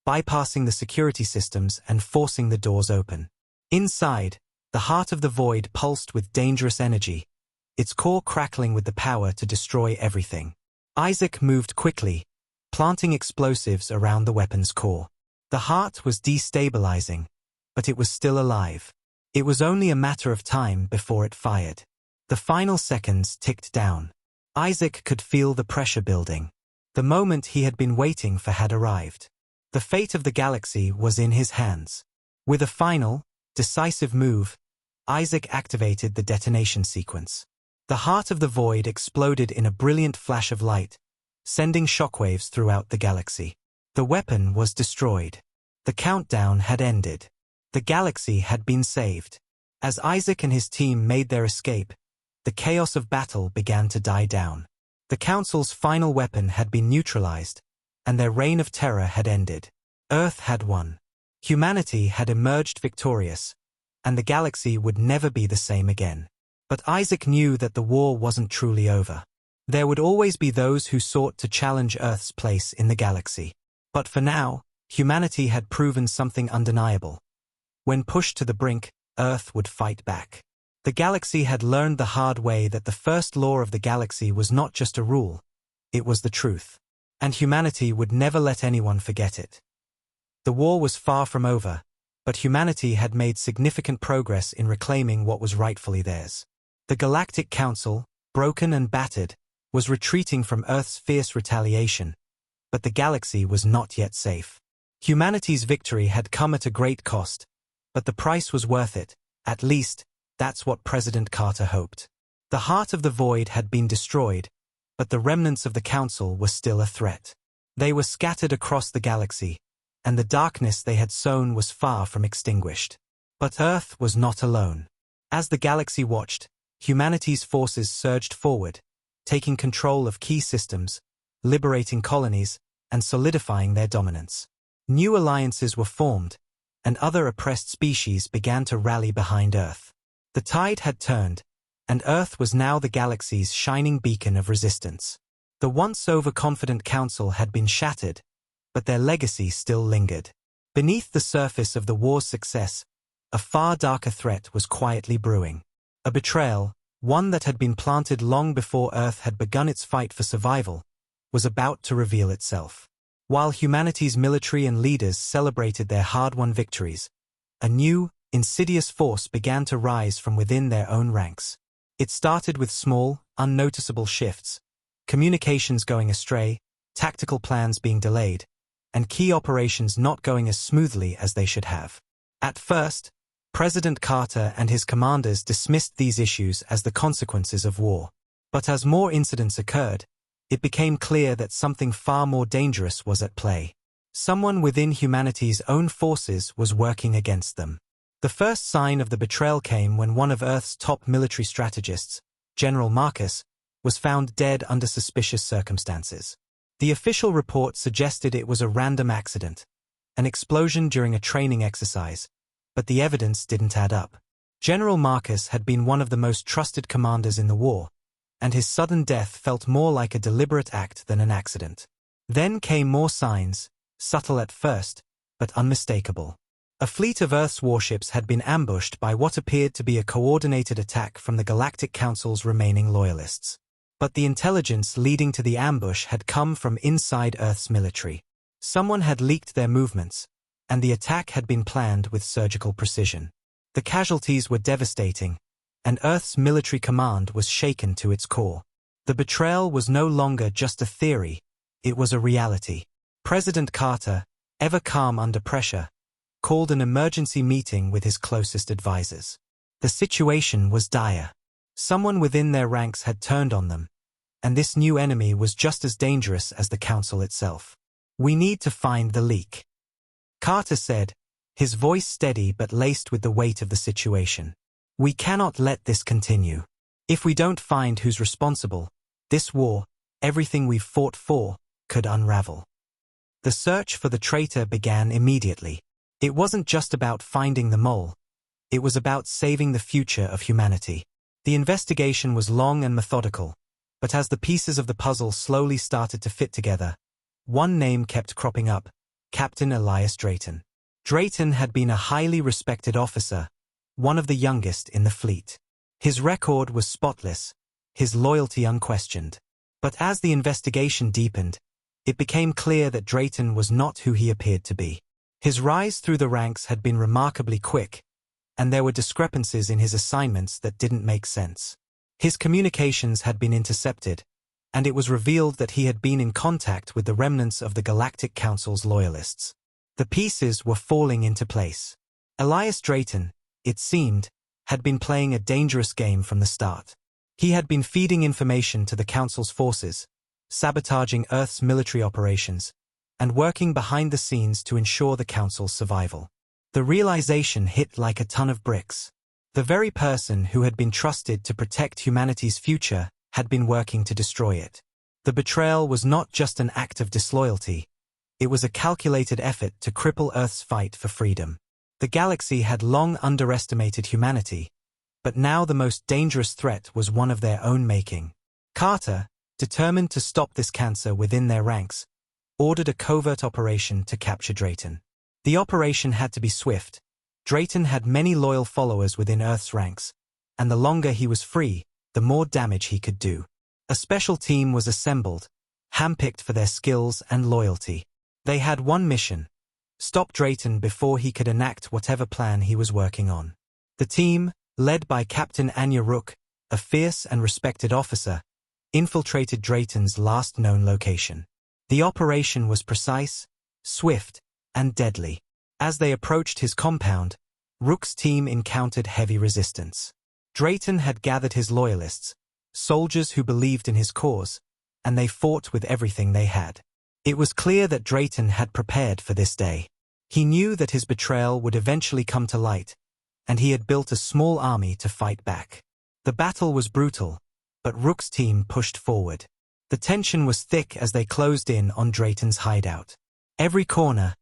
S1: bypassing the security systems and forcing the doors open. Inside, the heart of the void pulsed with dangerous energy, its core crackling with the power to destroy everything. Isaac moved quickly, planting explosives around the weapon's core. The heart was destabilizing, but it was still alive. It was only a matter of time before it fired. The final seconds ticked down. Isaac could feel the pressure building. The moment he had been waiting for had arrived. The fate of the galaxy was in his hands. With a final, decisive move, Isaac activated the detonation sequence. The heart of the void exploded in a brilliant flash of light, sending shockwaves throughout the galaxy. The weapon was destroyed. The countdown had ended. The galaxy had been saved. As Isaac and his team made their escape, the chaos of battle began to die down. The Council's final weapon had been neutralized, and their reign of terror had ended. Earth had won. Humanity had emerged victorious, and the galaxy would never be the same again. But Isaac knew that the war wasn't truly over. There would always be those who sought to challenge Earth's place in the galaxy. But for now, humanity had proven something undeniable. When pushed to the brink, Earth would fight back. The galaxy had learned the hard way that the first law of the galaxy was not just a rule, it was the truth. And humanity would never let anyone forget it. The war was far from over, but humanity had made significant progress in reclaiming what was rightfully theirs. The Galactic Council, broken and battered, was retreating from Earth's fierce retaliation, but the galaxy was not yet safe. Humanity's victory had come at a great cost, but the price was worth it. At least, that's what President Carter hoped. The heart of the void had been destroyed, but the remnants of the Council were still a threat. They were scattered across the galaxy, and the darkness they had sown was far from extinguished. But Earth was not alone. As the galaxy watched, humanity's forces surged forward, taking control of key systems, liberating colonies, and solidifying their dominance. New alliances were formed, and other oppressed species began to rally behind Earth. The tide had turned, and Earth was now the galaxy's shining beacon of resistance. The once overconfident Council had been shattered, but their legacy still lingered. Beneath the surface of the war's success, a far darker threat was quietly brewing. A betrayal, one that had been planted long before Earth had begun its fight for survival, was about to reveal itself. While humanity's military and leaders celebrated their hard-won victories, a new, insidious force began to rise from within their own ranks. It started with small, unnoticeable shifts, communications going astray, tactical plans being delayed, and key operations not going as smoothly as they should have. At first, President Carter and his commanders dismissed these issues as the consequences of war. But as more incidents occurred, it became clear that something far more dangerous was at play. Someone within humanity's own forces was working against them. The first sign of the betrayal came when one of Earth's top military strategists, General Marcus, was found dead under suspicious circumstances. The official report suggested it was a random accident, an explosion during a training exercise, but the evidence didn't add up. General Marcus had been one of the most trusted commanders in the war, and his sudden death felt more like a deliberate act than an accident. Then came more signs, subtle at first, but unmistakable. A fleet of Earth's warships had been ambushed by what appeared to be a coordinated attack from the Galactic Council's remaining loyalists. But the intelligence leading to the ambush had come from inside Earth's military. Someone had leaked their movements, and the attack had been planned with surgical precision. The casualties were devastating, and Earth's military command was shaken to its core. The betrayal was no longer just a theory, it was a reality. President Carter, ever calm under pressure, called an emergency meeting with his closest advisors. The situation was dire. Someone within their ranks had turned on them, and this new enemy was just as dangerous as the Council itself. "We need to find the leak," Carter said, his voice steady but laced with the weight of the situation. "We cannot let this continue. If we don't find who's responsible, this war, everything we've fought for, could unravel." The search for the traitor began immediately. It wasn't just about finding the mole. It was about saving the future of humanity. The investigation was long and methodical, but as the pieces of the puzzle slowly started to fit together, one name kept cropping up: Captain Elias Drayton. Drayton had been a highly respected officer, one of the youngest in the fleet. His record was spotless, his loyalty unquestioned. But as the investigation deepened, it became clear that Drayton was not who he appeared to be. His rise through the ranks had been remarkably quick, and there were discrepancies in his assignments that didn't make sense. His communications had been intercepted, and it was revealed that he had been in contact with the remnants of the Galactic Council's loyalists. The pieces were falling into place. Elias Drayton, it seemed, had been playing a dangerous game from the start. He had been feeding information to the Council's forces, sabotaging Earth's military operations, and working behind the scenes to ensure the Council's survival. The realization hit like a ton of bricks. The very person who had been trusted to protect humanity's future had been working to destroy it. The betrayal was not just an act of disloyalty, it was a calculated effort to cripple Earth's fight for freedom. The galaxy had long underestimated humanity, but now the most dangerous threat was one of their own making. Carter, determined to stop this cancer within their ranks, ordered a covert operation to capture Drayton. The operation had to be swift. Drayton had many loyal followers within Earth's ranks, and the longer he was free, the more damage he could do. A special team was assembled, handpicked for their skills and loyalty. They had one mission: stop Drayton before he could enact whatever plan he was working on. The team, led by Captain Anya Rook, a fierce and respected officer, infiltrated Drayton's last known location. The operation was precise, swift, and deadly. As they approached his compound, Rook's team encountered heavy resistance. Drayton had gathered his loyalists, soldiers who believed in his cause, and they fought with everything they had. It was clear that Drayton had prepared for this day. He knew that his betrayal would eventually come to light, and he had built a small army to fight back. The battle was brutal, but Rook's team pushed forward. The tension was thick as they closed in on Drayton's hideout. Every corner,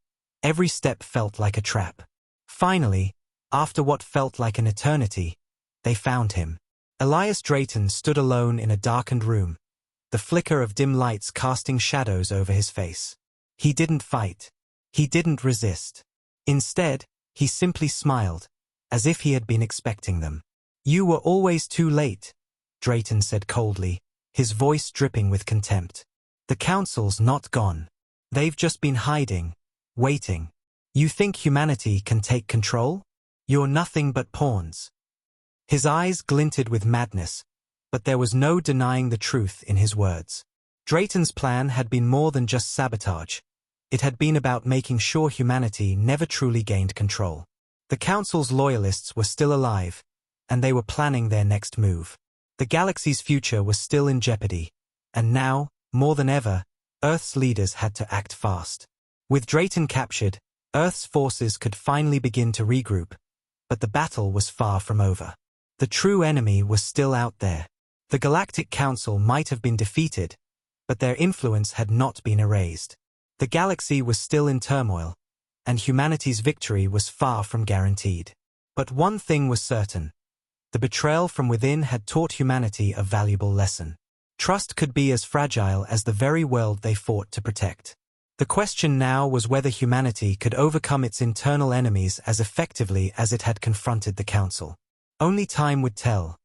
S1: every step felt like a trap. Finally, after what felt like an eternity, they found him. Elias Drayton stood alone in a darkened room, the flicker of dim lights casting shadows over his face. He didn't fight. He didn't resist. Instead, he simply smiled, as if he had been expecting them. "You were always too late," Drayton said coldly, his voice dripping with contempt. "The council's not gone. They've just been hiding, waiting. You think humanity can take control? You're nothing but pawns." His eyes glinted with madness, but there was no denying the truth in his words. Drayton's plan had been more than just sabotage. It had been about making sure humanity never truly gained control. The council's loyalists were still alive, and they were planning their next move. The galaxy's future was still in jeopardy, and now, more than ever, Earth's leaders had to act fast. With Drayton captured, Earth's forces could finally begin to regroup, but the battle was far from over. The true enemy was still out there. The Galactic Council might have been defeated, but their influence had not been erased. The galaxy was still in turmoil, and humanity's victory was far from guaranteed. But one thing was certain: the betrayal from within had taught humanity a valuable lesson. Trust could be as fragile as the very world they fought to protect. The question now was whether humanity could overcome its internal enemies as effectively as it had confronted the Council. Only time would tell.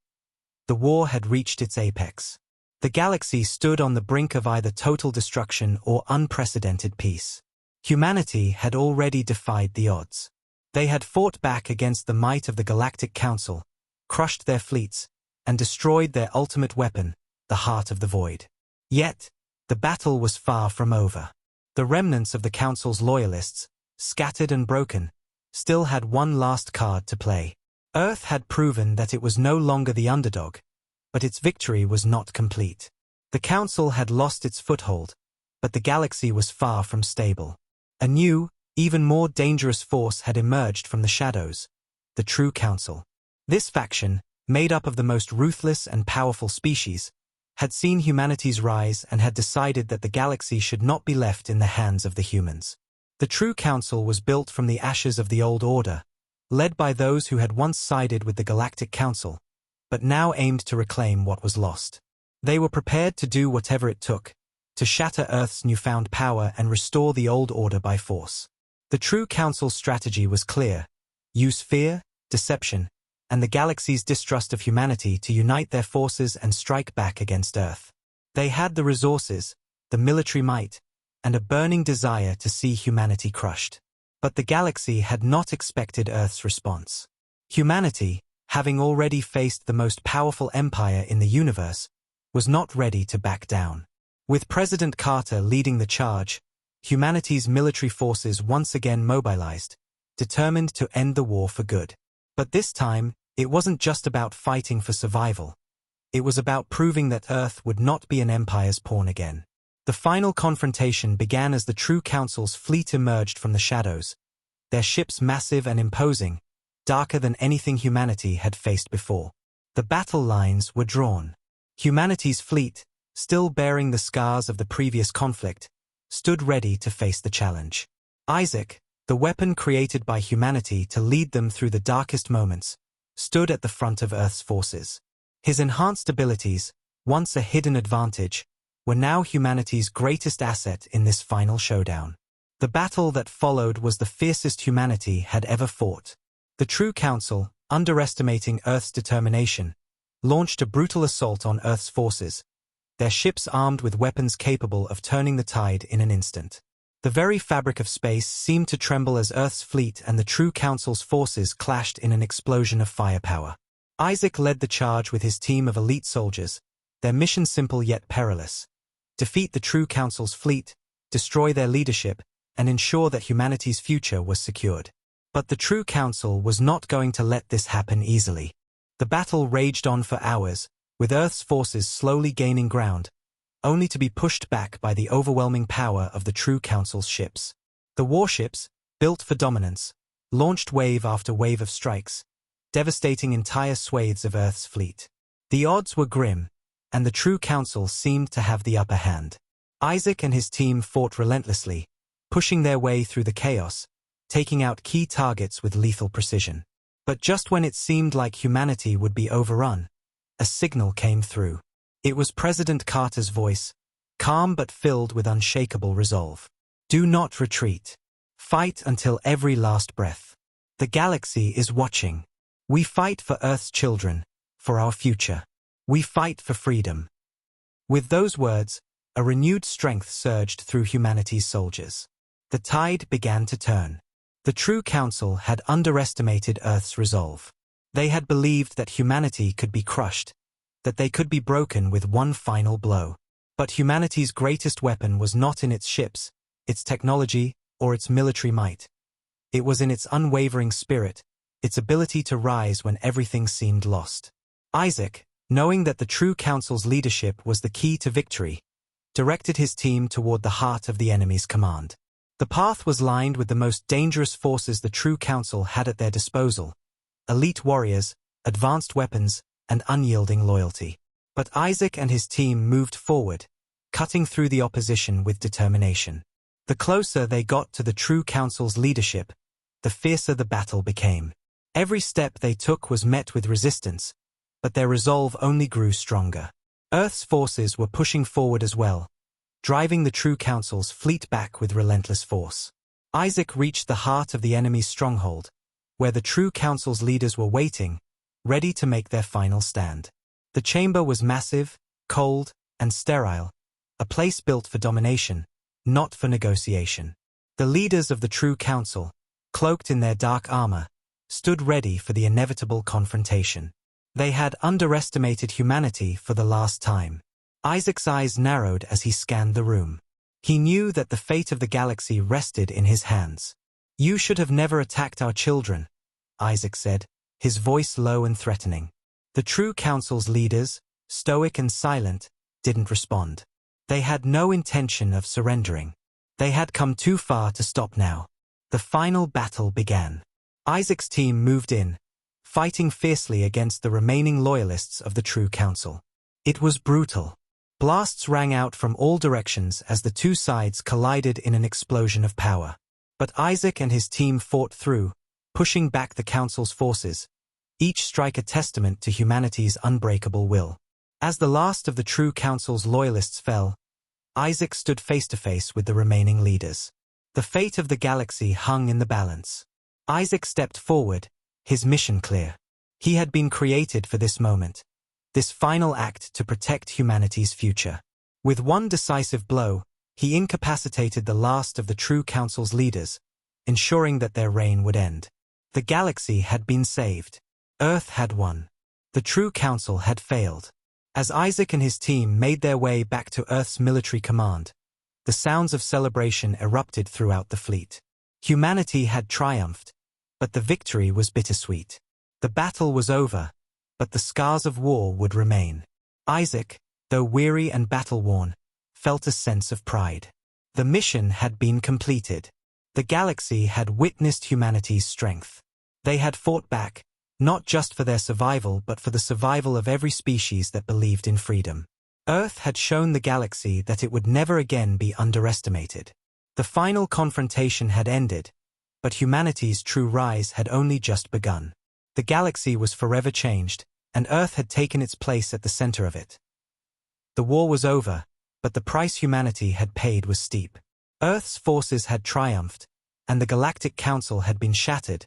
S1: The war had reached its apex. The galaxy stood on the brink of either total destruction or unprecedented peace. Humanity had already defied the odds. They had fought back against the might of the Galactic Council, crushed their fleets, and destroyed their ultimate weapon, the Heart of the Void. Yet, the battle was far from over. The remnants of the Council's loyalists, scattered and broken, still had one last card to play. Earth had proven that it was no longer the underdog, but its victory was not complete. The Council had lost its foothold, but the galaxy was far from stable. A new, even more dangerous force had emerged from the shadows: the True Council. This faction, made up of the most ruthless and powerful species, had seen humanity's rise and had decided that the galaxy should not be left in the hands of the humans. The True Council was built from the ashes of the old order, led by those who had once sided with the Galactic Council, but now aimed to reclaim what was lost. They were prepared to do whatever it took, to shatter Earth's newfound power and restore the old order by force. The True Council's strategy was clear: use fear, deception, and the galaxy's distrust of humanity to unite their forces and strike back against Earth. They had the resources, the military might, and a burning desire to see humanity crushed. But the galaxy had not expected Earth's response. Humanity, having already faced the most powerful empire in the universe, was not ready to back down. With President Carter leading the charge, humanity's military forces once again mobilized, determined to end the war for good. But this time, it wasn't just about fighting for survival. It was about proving that Earth would not be an empire's pawn again. The final confrontation began as the True Council's fleet emerged from the shadows, their ships massive and imposing, darker than anything humanity had faced before. The battle lines were drawn. Humanity's fleet, still bearing the scars of the previous conflict, stood ready to face the challenge. Isaac, the weapon created by humanity to lead them through the darkest moments, stood at the front of Earth's forces. His enhanced abilities, once a hidden advantage, were now humanity's greatest asset in this final showdown. The battle that followed was the fiercest humanity had ever fought. The True Council, underestimating Earth's determination, launched a brutal assault on Earth's forces, their ships armed with weapons capable of turning the tide in an instant. The very fabric of space seemed to tremble as Earth's fleet and the True Council's forces clashed in an explosion of firepower. Isaac led the charge with his team of elite soldiers, their mission simple yet perilous: defeat the True Council's fleet, destroy their leadership, and ensure that humanity's future was secured. But the True Council was not going to let this happen easily. The battle raged on for hours, with Earth's forces slowly gaining ground, only to be pushed back by the overwhelming power of the True Council's ships. The warships, built for dominance, launched wave after wave of strikes, devastating entire swathes of Earth's fleet. The odds were grim, and the True Council seemed to have the upper hand. Isaac and his team fought relentlessly, pushing their way through the chaos, taking out key targets with lethal precision. But just when it seemed like humanity would be overrun, a signal came through. It was President Carter's voice, calm but filled with unshakable resolve. Do not retreat. Fight until every last breath. The galaxy is watching. We fight for Earth's children, for our future. We fight for freedom. With those words, a renewed strength surged through humanity's soldiers. The tide began to turn. The True Council had underestimated Earth's resolve. They had believed that humanity could be crushed, that they could be broken with one final blow. But humanity's greatest weapon was not in its ships, its technology, or its military might. It was in its unwavering spirit, its ability to rise when everything seemed lost. Isaac, knowing that the True Council's leadership was the key to victory, directed his team toward the heart of the enemy's command. The path was lined with the most dangerous forces the True Council had at their disposal: elite warriors, advanced weapons, and unyielding loyalty. But Isaac and his team moved forward, cutting through the opposition with determination. The closer they got to the True Council's leadership, the fiercer the battle became. Every step they took was met with resistance, but their resolve only grew stronger. Earth's forces were pushing forward as well, driving the True Council's fleet back with relentless force. Isaac reached the heart of the enemy's stronghold, where the True Council's leaders were waiting, ready to make their final stand. The chamber was massive, cold, and sterile, a place built for domination, not for negotiation. The leaders of the True Council, cloaked in their dark armor, stood ready for the inevitable confrontation. They had underestimated humanity for the last time. Isaac's eyes narrowed as he scanned the room. He knew that the fate of the galaxy rested in his hands. "You should have never attacked our children," Isaac said, his voice low and threatening. The True Council's leaders, stoic and silent, didn't respond. They had no intention of surrendering. They had come too far to stop now. The final battle began. Isaac's team moved in, fighting fiercely against the remaining loyalists of the True Council. It was brutal. Blasts rang out from all directions as the two sides collided in an explosion of power. But Isaac and his team fought through, pushing back the Council's forces, each strike a testament to humanity's unbreakable will. As the last of the True Council's loyalists fell, Isaac stood face to face with the remaining leaders. The fate of the galaxy hung in the balance. Isaac stepped forward, his mission clear. He had been created for this moment, this final act to protect humanity's future. With one decisive blow, he incapacitated the last of the True Council's leaders, ensuring that their reign would end. The galaxy had been saved. Earth had won. The True Council had failed. As Isaac and his team made their way back to Earth's military command, the sounds of celebration erupted throughout the fleet. Humanity had triumphed, but the victory was bittersweet. The battle was over, but the scars of war would remain. Isaac, though weary and battle-worn, felt a sense of pride. The mission had been completed. The galaxy had witnessed humanity's strength. They had fought back, not just for their survival but for the survival of every species that believed in freedom. Earth had shown the galaxy that it would never again be underestimated. The final confrontation had ended, but humanity's true rise had only just begun. The galaxy was forever changed, and Earth had taken its place at the center of it. The war was over, but the price humanity had paid was steep. Earth's forces had triumphed, and the Galactic Council had been shattered,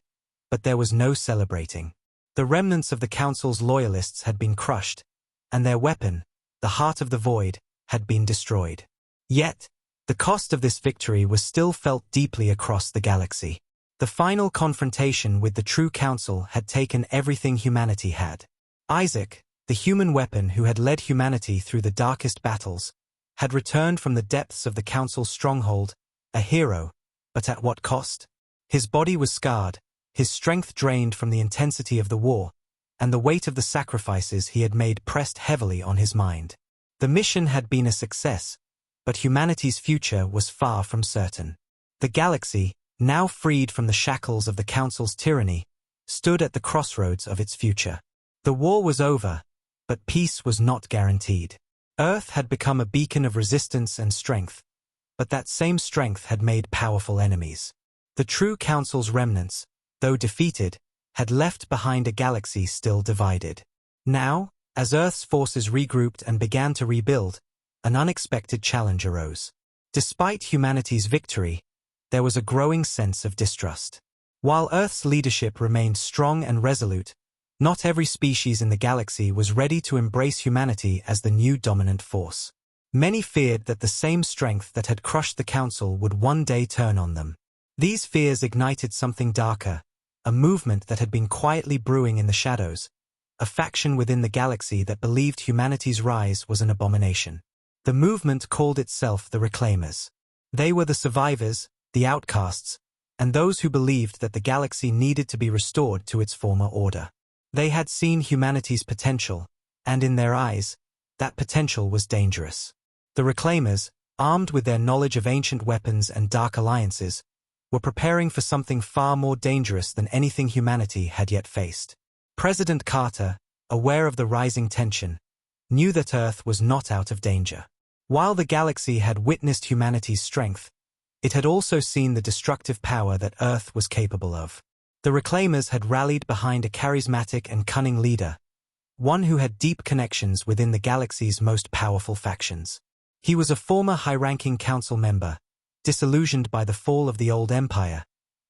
S1: but there was no celebrating. The remnants of the Council's loyalists had been crushed, and their weapon, the Heart of the Void, had been destroyed. Yet, the cost of this victory was still felt deeply across the galaxy. The final confrontation with the true Council had taken everything humanity had. Isaac, the human weapon who had led humanity through the darkest battles, had returned from the depths of the Council's stronghold, a hero, but at what cost? His body was scarred, his strength drained from the intensity of the war, and the weight of the sacrifices he had made pressed heavily on his mind. The mission had been a success, but humanity's future was far from certain. The galaxy, now freed from the shackles of the Council's tyranny, stood at the crossroads of its future. The war was over, but peace was not guaranteed. Earth had become a beacon of resistance and strength, but that same strength had made powerful enemies. The true Council's remnants, though defeated, had left behind a galaxy still divided. Now, as Earth's forces regrouped and began to rebuild, an unexpected challenge arose. Despite humanity's victory, there was a growing sense of distrust. While Earth's leadership remained strong and resolute, not every species in the galaxy was ready to embrace humanity as the new dominant force. Many feared that the same strength that had crushed the Council would one day turn on them. These fears ignited something darker, a movement that had been quietly brewing in the shadows, a faction within the galaxy that believed humanity's rise was an abomination. The movement called itself the Reclaimers. They were the survivors, the outcasts, and those who believed that the galaxy needed to be restored to its former order. They had seen humanity's potential, and in their eyes, that potential was dangerous. The Reclaimers, armed with their knowledge of ancient weapons and dark alliances, were preparing for something far more dangerous than anything humanity had yet faced. President Carter, aware of the rising tension, knew that Earth was not out of danger. While the galaxy had witnessed humanity's strength, it had also seen the destructive power that Earth was capable of. The Reclaimers had rallied behind a charismatic and cunning leader, one who had deep connections within the galaxy's most powerful factions. He was a former high-ranking council member, disillusioned by the fall of the old empire,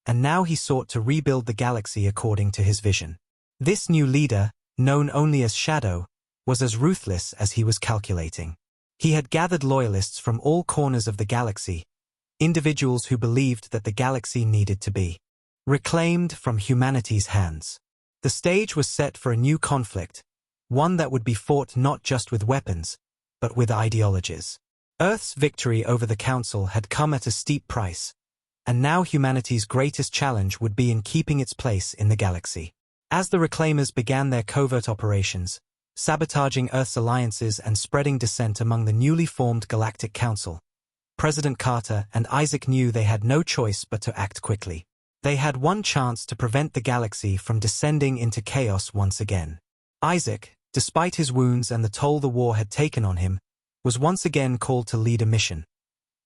S1: and now he sought to rebuild the galaxy according to his vision. This new leader, known only as Shadow, was as ruthless as he was calculating. He had gathered loyalists from all corners of the galaxy, individuals who believed that the galaxy needed to be reclaimed from humanity's hands. The stage was set for a new conflict, one that would be fought not just with weapons, but with ideologies. Earth's victory over the Council had come at a steep price, and now humanity's greatest challenge would be in keeping its place in the galaxy. As the Reclaimers began their covert operations, sabotaging Earth's alliances and spreading dissent among the newly formed Galactic Council, President Carter and Isaac knew they had no choice but to act quickly. They had one chance to prevent the galaxy from descending into chaos once again. Isaac, despite his wounds and the toll the war had taken on him, was once again called to lead a mission.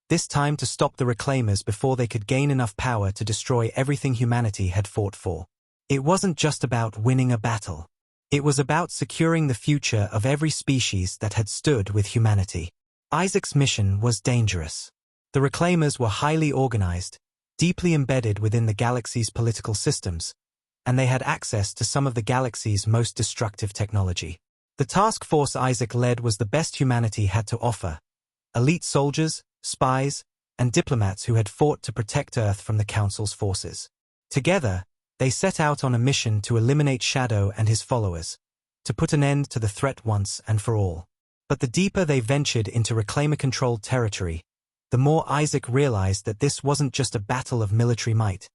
S1: This time to stop the Reclaimers before they could gain enough power to destroy everything humanity had fought for. It wasn't just about winning a battle. It was about securing the future of every species that had stood with humanity. Isaac's mission was dangerous. The Reclaimers were highly organized, deeply embedded within the galaxy's political systems, and they had access to some of the galaxy's most destructive technology. The task force Isaac led was the best humanity had to offer: elite soldiers, spies, and diplomats who had fought to protect Earth from the Council's forces. Together, they set out on a mission to eliminate Shadow and his followers, to put an end to the threat once and for all. But the deeper they ventured into Reclaimer-controlled territory, the more Isaac realized that this wasn't just a battle of military might.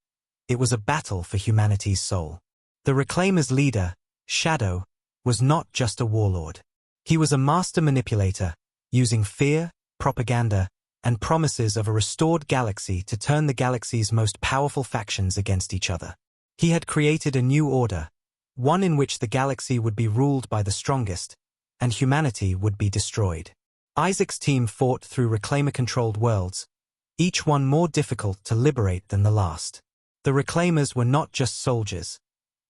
S1: It was a battle for humanity's soul. The Reclaimers' leader, Shadow, was not just a warlord. He was a master manipulator, using fear, propaganda, and promises of a restored galaxy to turn the galaxy's most powerful factions against each other. He had created a new order, one in which the galaxy would be ruled by the strongest, and humanity would be destroyed. Isaac's team fought through Reclaimer-controlled worlds, each one more difficult to liberate than the last. The Reclaimers were not just soldiers.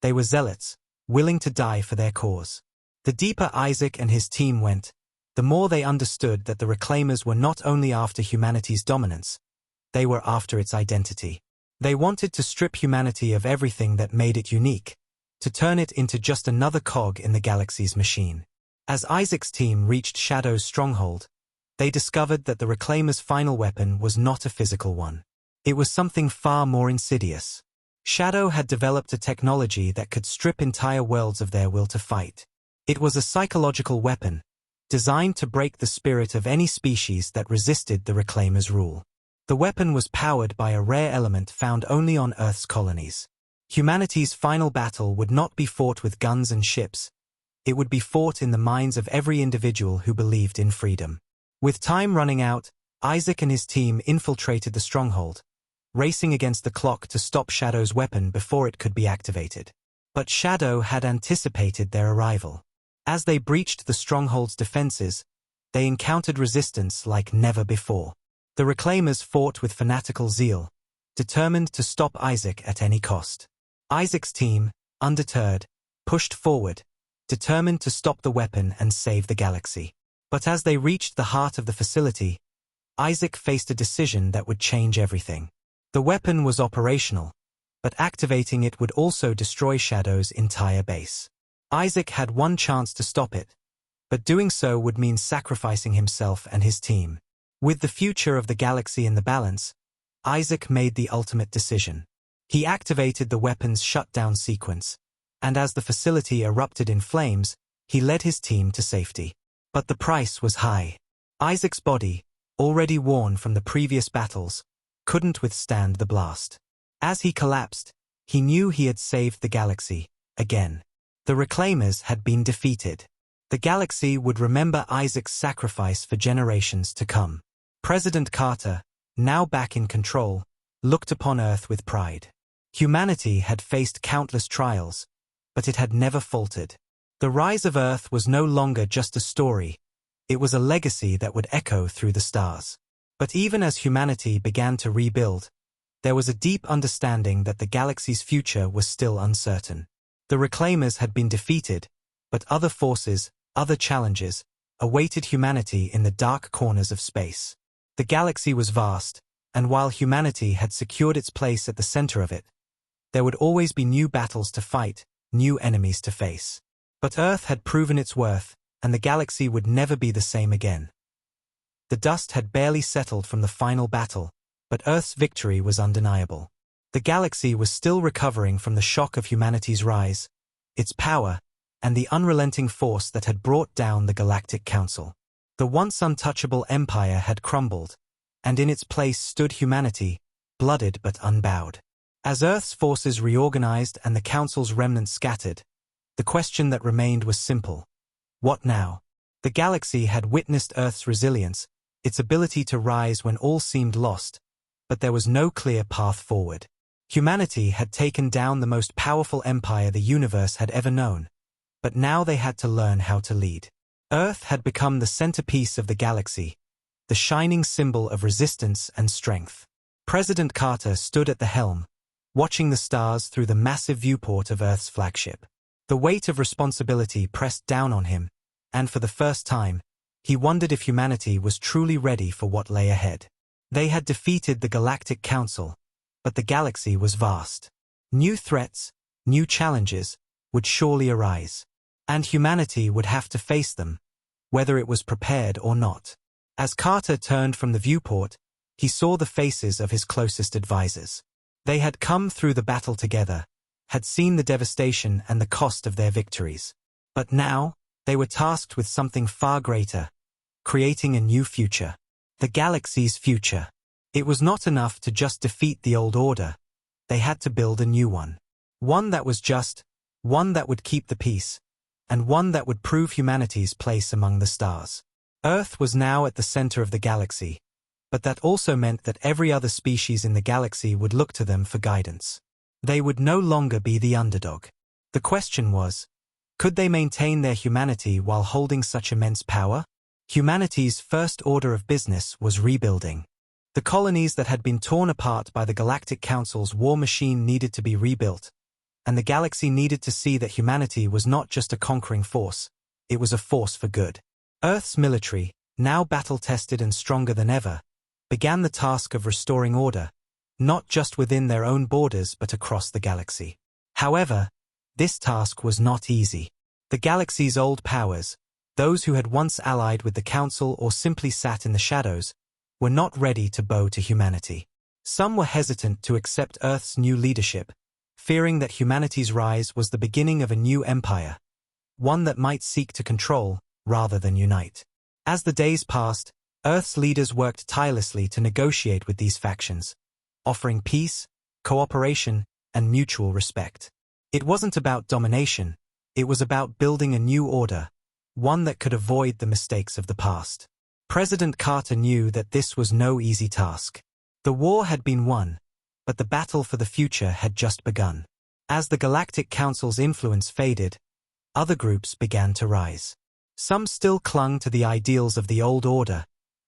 S1: They were zealots, willing to die for their cause. The deeper Isaac and his team went, the more they understood that the Reclaimers were not only after humanity's dominance, they were after its identity. They wanted to strip humanity of everything that made it unique, to turn it into just another cog in the galaxy's machine. As Isaac's team reached Shadow's stronghold, they discovered that the Reclaimers' final weapon was not a physical one. It was something far more insidious. Shadow had developed a technology that could strip entire worlds of their will to fight. It was a psychological weapon, designed to break the spirit of any species that resisted the Reclaimers' rule. The weapon was powered by a rare element found only on Earth's colonies. Humanity's final battle would not be fought with guns and ships. It would be fought in the minds of every individual who believed in freedom. With time running out, Isaac and his team infiltrated the stronghold, racing against the clock to stop Shadow's weapon before it could be activated. But Shadow had anticipated their arrival. As they breached the stronghold's defenses, they encountered resistance like never before. The Reclaimers fought with fanatical zeal, determined to stop Isaac at any cost. Isaac's team, undeterred, pushed forward, determined to stop the weapon and save the galaxy. But as they reached the heart of the facility, Isaac faced a decision that would change everything. The weapon was operational, but activating it would also destroy Shadow's entire base. Isaac had one chance to stop it, but doing so would mean sacrificing himself and his team. With the future of the galaxy in the balance, Isaac made the ultimate decision. He activated the weapon's shutdown sequence, and as the facility erupted in flames, he led his team to safety. But the price was high. Isaac's body, already worn from the previous battles, couldn't withstand the blast. As he collapsed, he knew he had saved the galaxy, again. The Reclaimers had been defeated. The galaxy would remember Isaac's sacrifice for generations to come. President Carter, now back in control, looked upon Earth with pride. Humanity had faced countless trials, but it had never faltered. The rise of Earth was no longer just a story. It was a legacy that would echo through the stars. But even as humanity began to rebuild, there was a deep understanding that the galaxy's future was still uncertain. The Reclaimers had been defeated, but other forces, other challenges, awaited humanity in the dark corners of space. The galaxy was vast, and while humanity had secured its place at the center of it, there would always be new battles to fight, new enemies to face. But Earth had proven its worth, and the galaxy would never be the same again. The dust had barely settled from the final battle, but Earth's victory was undeniable. The galaxy was still recovering from the shock of humanity's rise, its power, and the unrelenting force that had brought down the Galactic Council. The once untouchable empire had crumbled, and in its place stood humanity, blooded but unbowed. As Earth's forces reorganized and the Council's remnants scattered, the question that remained was simple. What now? The galaxy had witnessed Earth's resilience, its ability to rise when all seemed lost, but there was no clear path forward. Humanity had taken down the most powerful empire the universe had ever known, but now they had to learn how to lead. Earth had become the centerpiece of the galaxy, the shining symbol of resistance and strength. President Carter stood at the helm, watching the stars through the massive viewport of Earth's flagship. The weight of responsibility pressed down on him, and for the first time, he wondered if humanity was truly ready for what lay ahead. They had defeated the Galactic Council, but the galaxy was vast. New threats, new challenges, would surely arise. And humanity would have to face them, whether it was prepared or not. As Carter turned from the viewport, he saw the faces of his closest advisors. They had come through the battle together, had seen the devastation and the cost of their victories. But now, they were tasked with something far greater, creating a new future. The galaxy's future. It was not enough to just defeat the old order. They had to build a new one. One that was just, one that would keep the peace, and one that would prove humanity's place among the stars. Earth was now at the center of the galaxy, but that also meant that every other species in the galaxy would look to them for guidance. They would no longer be the underdog. The question was, could they maintain their humanity while holding such immense power? Humanity's first order of business was rebuilding. The colonies that had been torn apart by the Galactic Council's war machine needed to be rebuilt, and the galaxy needed to see that humanity was not just a conquering force, it was a force for good. Earth's military, now battle-tested and stronger than ever, began the task of restoring order, not just within their own borders but across the galaxy. However, this task was not easy. The galaxy's old powers, those who had once allied with the Council or simply sat in the shadows, were not ready to bow to humanity. Some were hesitant to accept Earth's new leadership, fearing that humanity's rise was the beginning of a new empire, one that might seek to control rather than unite. As the days passed, Earth's leaders worked tirelessly to negotiate with these factions, offering peace, cooperation, and mutual respect. It wasn't about domination, it was about building a new order, one that could avoid the mistakes of the past. President Carter knew that this was no easy task. The war had been won, but the battle for the future had just begun. As the Galactic Council's influence faded, other groups began to rise. Some still clung to the ideals of the old order,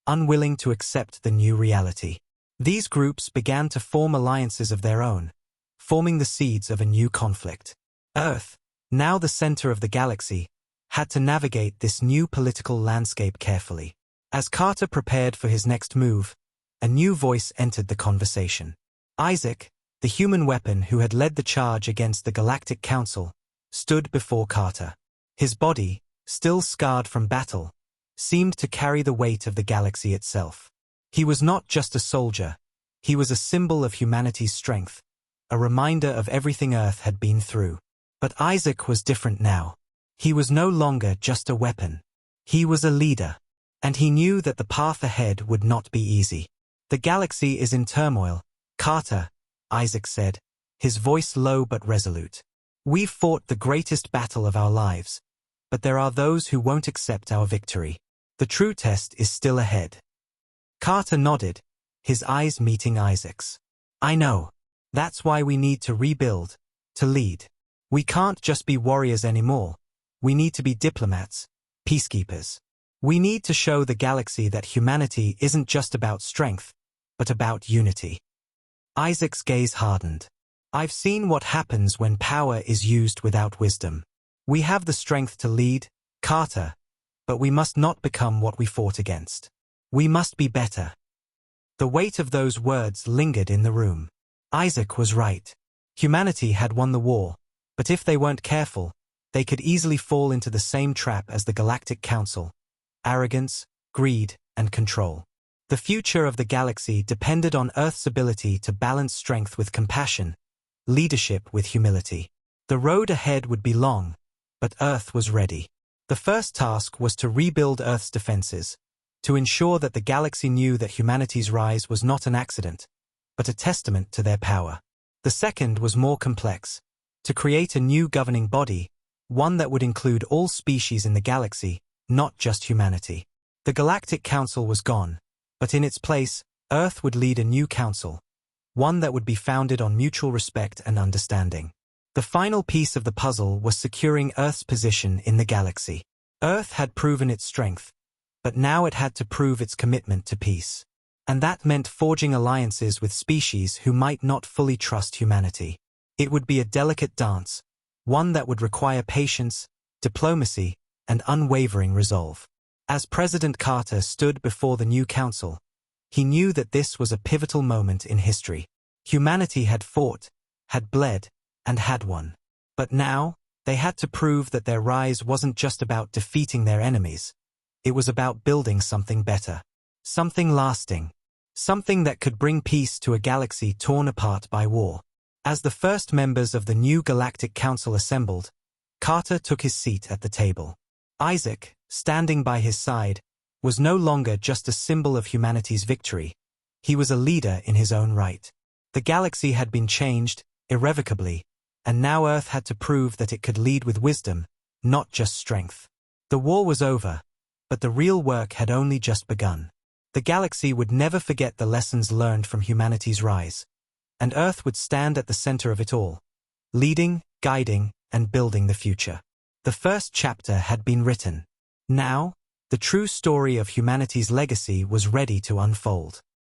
S1: unwilling to accept the new reality. These groups began to form alliances of their own, forming the seeds of a new conflict. Earth, now the center of the galaxy, had to navigate this new political landscape carefully. As Carter prepared for his next move, a new voice entered the conversation. Isaac, the human weapon who had led the charge against the Galactic Council, stood before Carter. His body, still scarred from battle, seemed to carry the weight of the galaxy itself. He was not just a soldier, he was a symbol of humanity's strength, a reminder of everything Earth had been through. But Isaac was different now. He was no longer just a weapon. He was a leader, and he knew that the path ahead would not be easy. The galaxy is in turmoil, Carter, Isaac said, his voice low but resolute. We've fought the greatest battle of our lives, but there are those who won't accept our victory. The true test is still ahead. Carter nodded, his eyes meeting Isaac's. I know. That's why we need to rebuild, to lead. We can't just be warriors anymore. We need to be diplomats, peacekeepers. We need to show the galaxy that humanity isn't just about strength, but about unity. Isaac's gaze hardened. I've seen what happens when power is used without wisdom. We have the strength to lead, Carter, but we must not become what we fought against. We must be better. The weight of those words lingered in the room. Isaac was right. Humanity had won the war, but if they weren't careful, they could easily fall into the same trap as the Galactic Council: arrogance, greed, and control. The future of the galaxy depended on Earth's ability to balance strength with compassion, leadership with humility. The road ahead would be long, but Earth was ready. The first task was to rebuild Earth's defenses, to ensure that the galaxy knew that humanity's rise was not an accident, but a testament to their power. The second was more complex: to create a new governing body, one that would include all species in the galaxy, not just humanity. The Galactic Council was gone, but in its place, Earth would lead a new council, one that would be founded on mutual respect and understanding. The final piece of the puzzle was securing Earth's position in the galaxy. Earth had proven its strength, but now it had to prove its commitment to peace. And that meant forging alliances with species who might not fully trust humanity. It would be a delicate dance, one that would require patience, diplomacy, and unwavering resolve. As President Carter stood before the new council, he knew that this was a pivotal moment in history. Humanity had fought, had bled, and had won. But now, they had to prove that their rise wasn't just about defeating their enemies. It was about building something better, something lasting, something that could bring peace to a galaxy torn apart by war. As the first members of the new Galactic Council assembled, Carter took his seat at the table. Isaac, standing by his side, was no longer just a symbol of humanity's victory. He was a leader in his own right. The galaxy had been changed, irrevocably, and now Earth had to prove that it could lead with wisdom, not just strength. The war was over, but the real work had only just begun. The galaxy would never forget the lessons learned from humanity's rise, and Earth would stand at the center of it all, leading, guiding, and building the future. The first chapter had been written. Now, the true story of humanity's legacy was ready to unfold.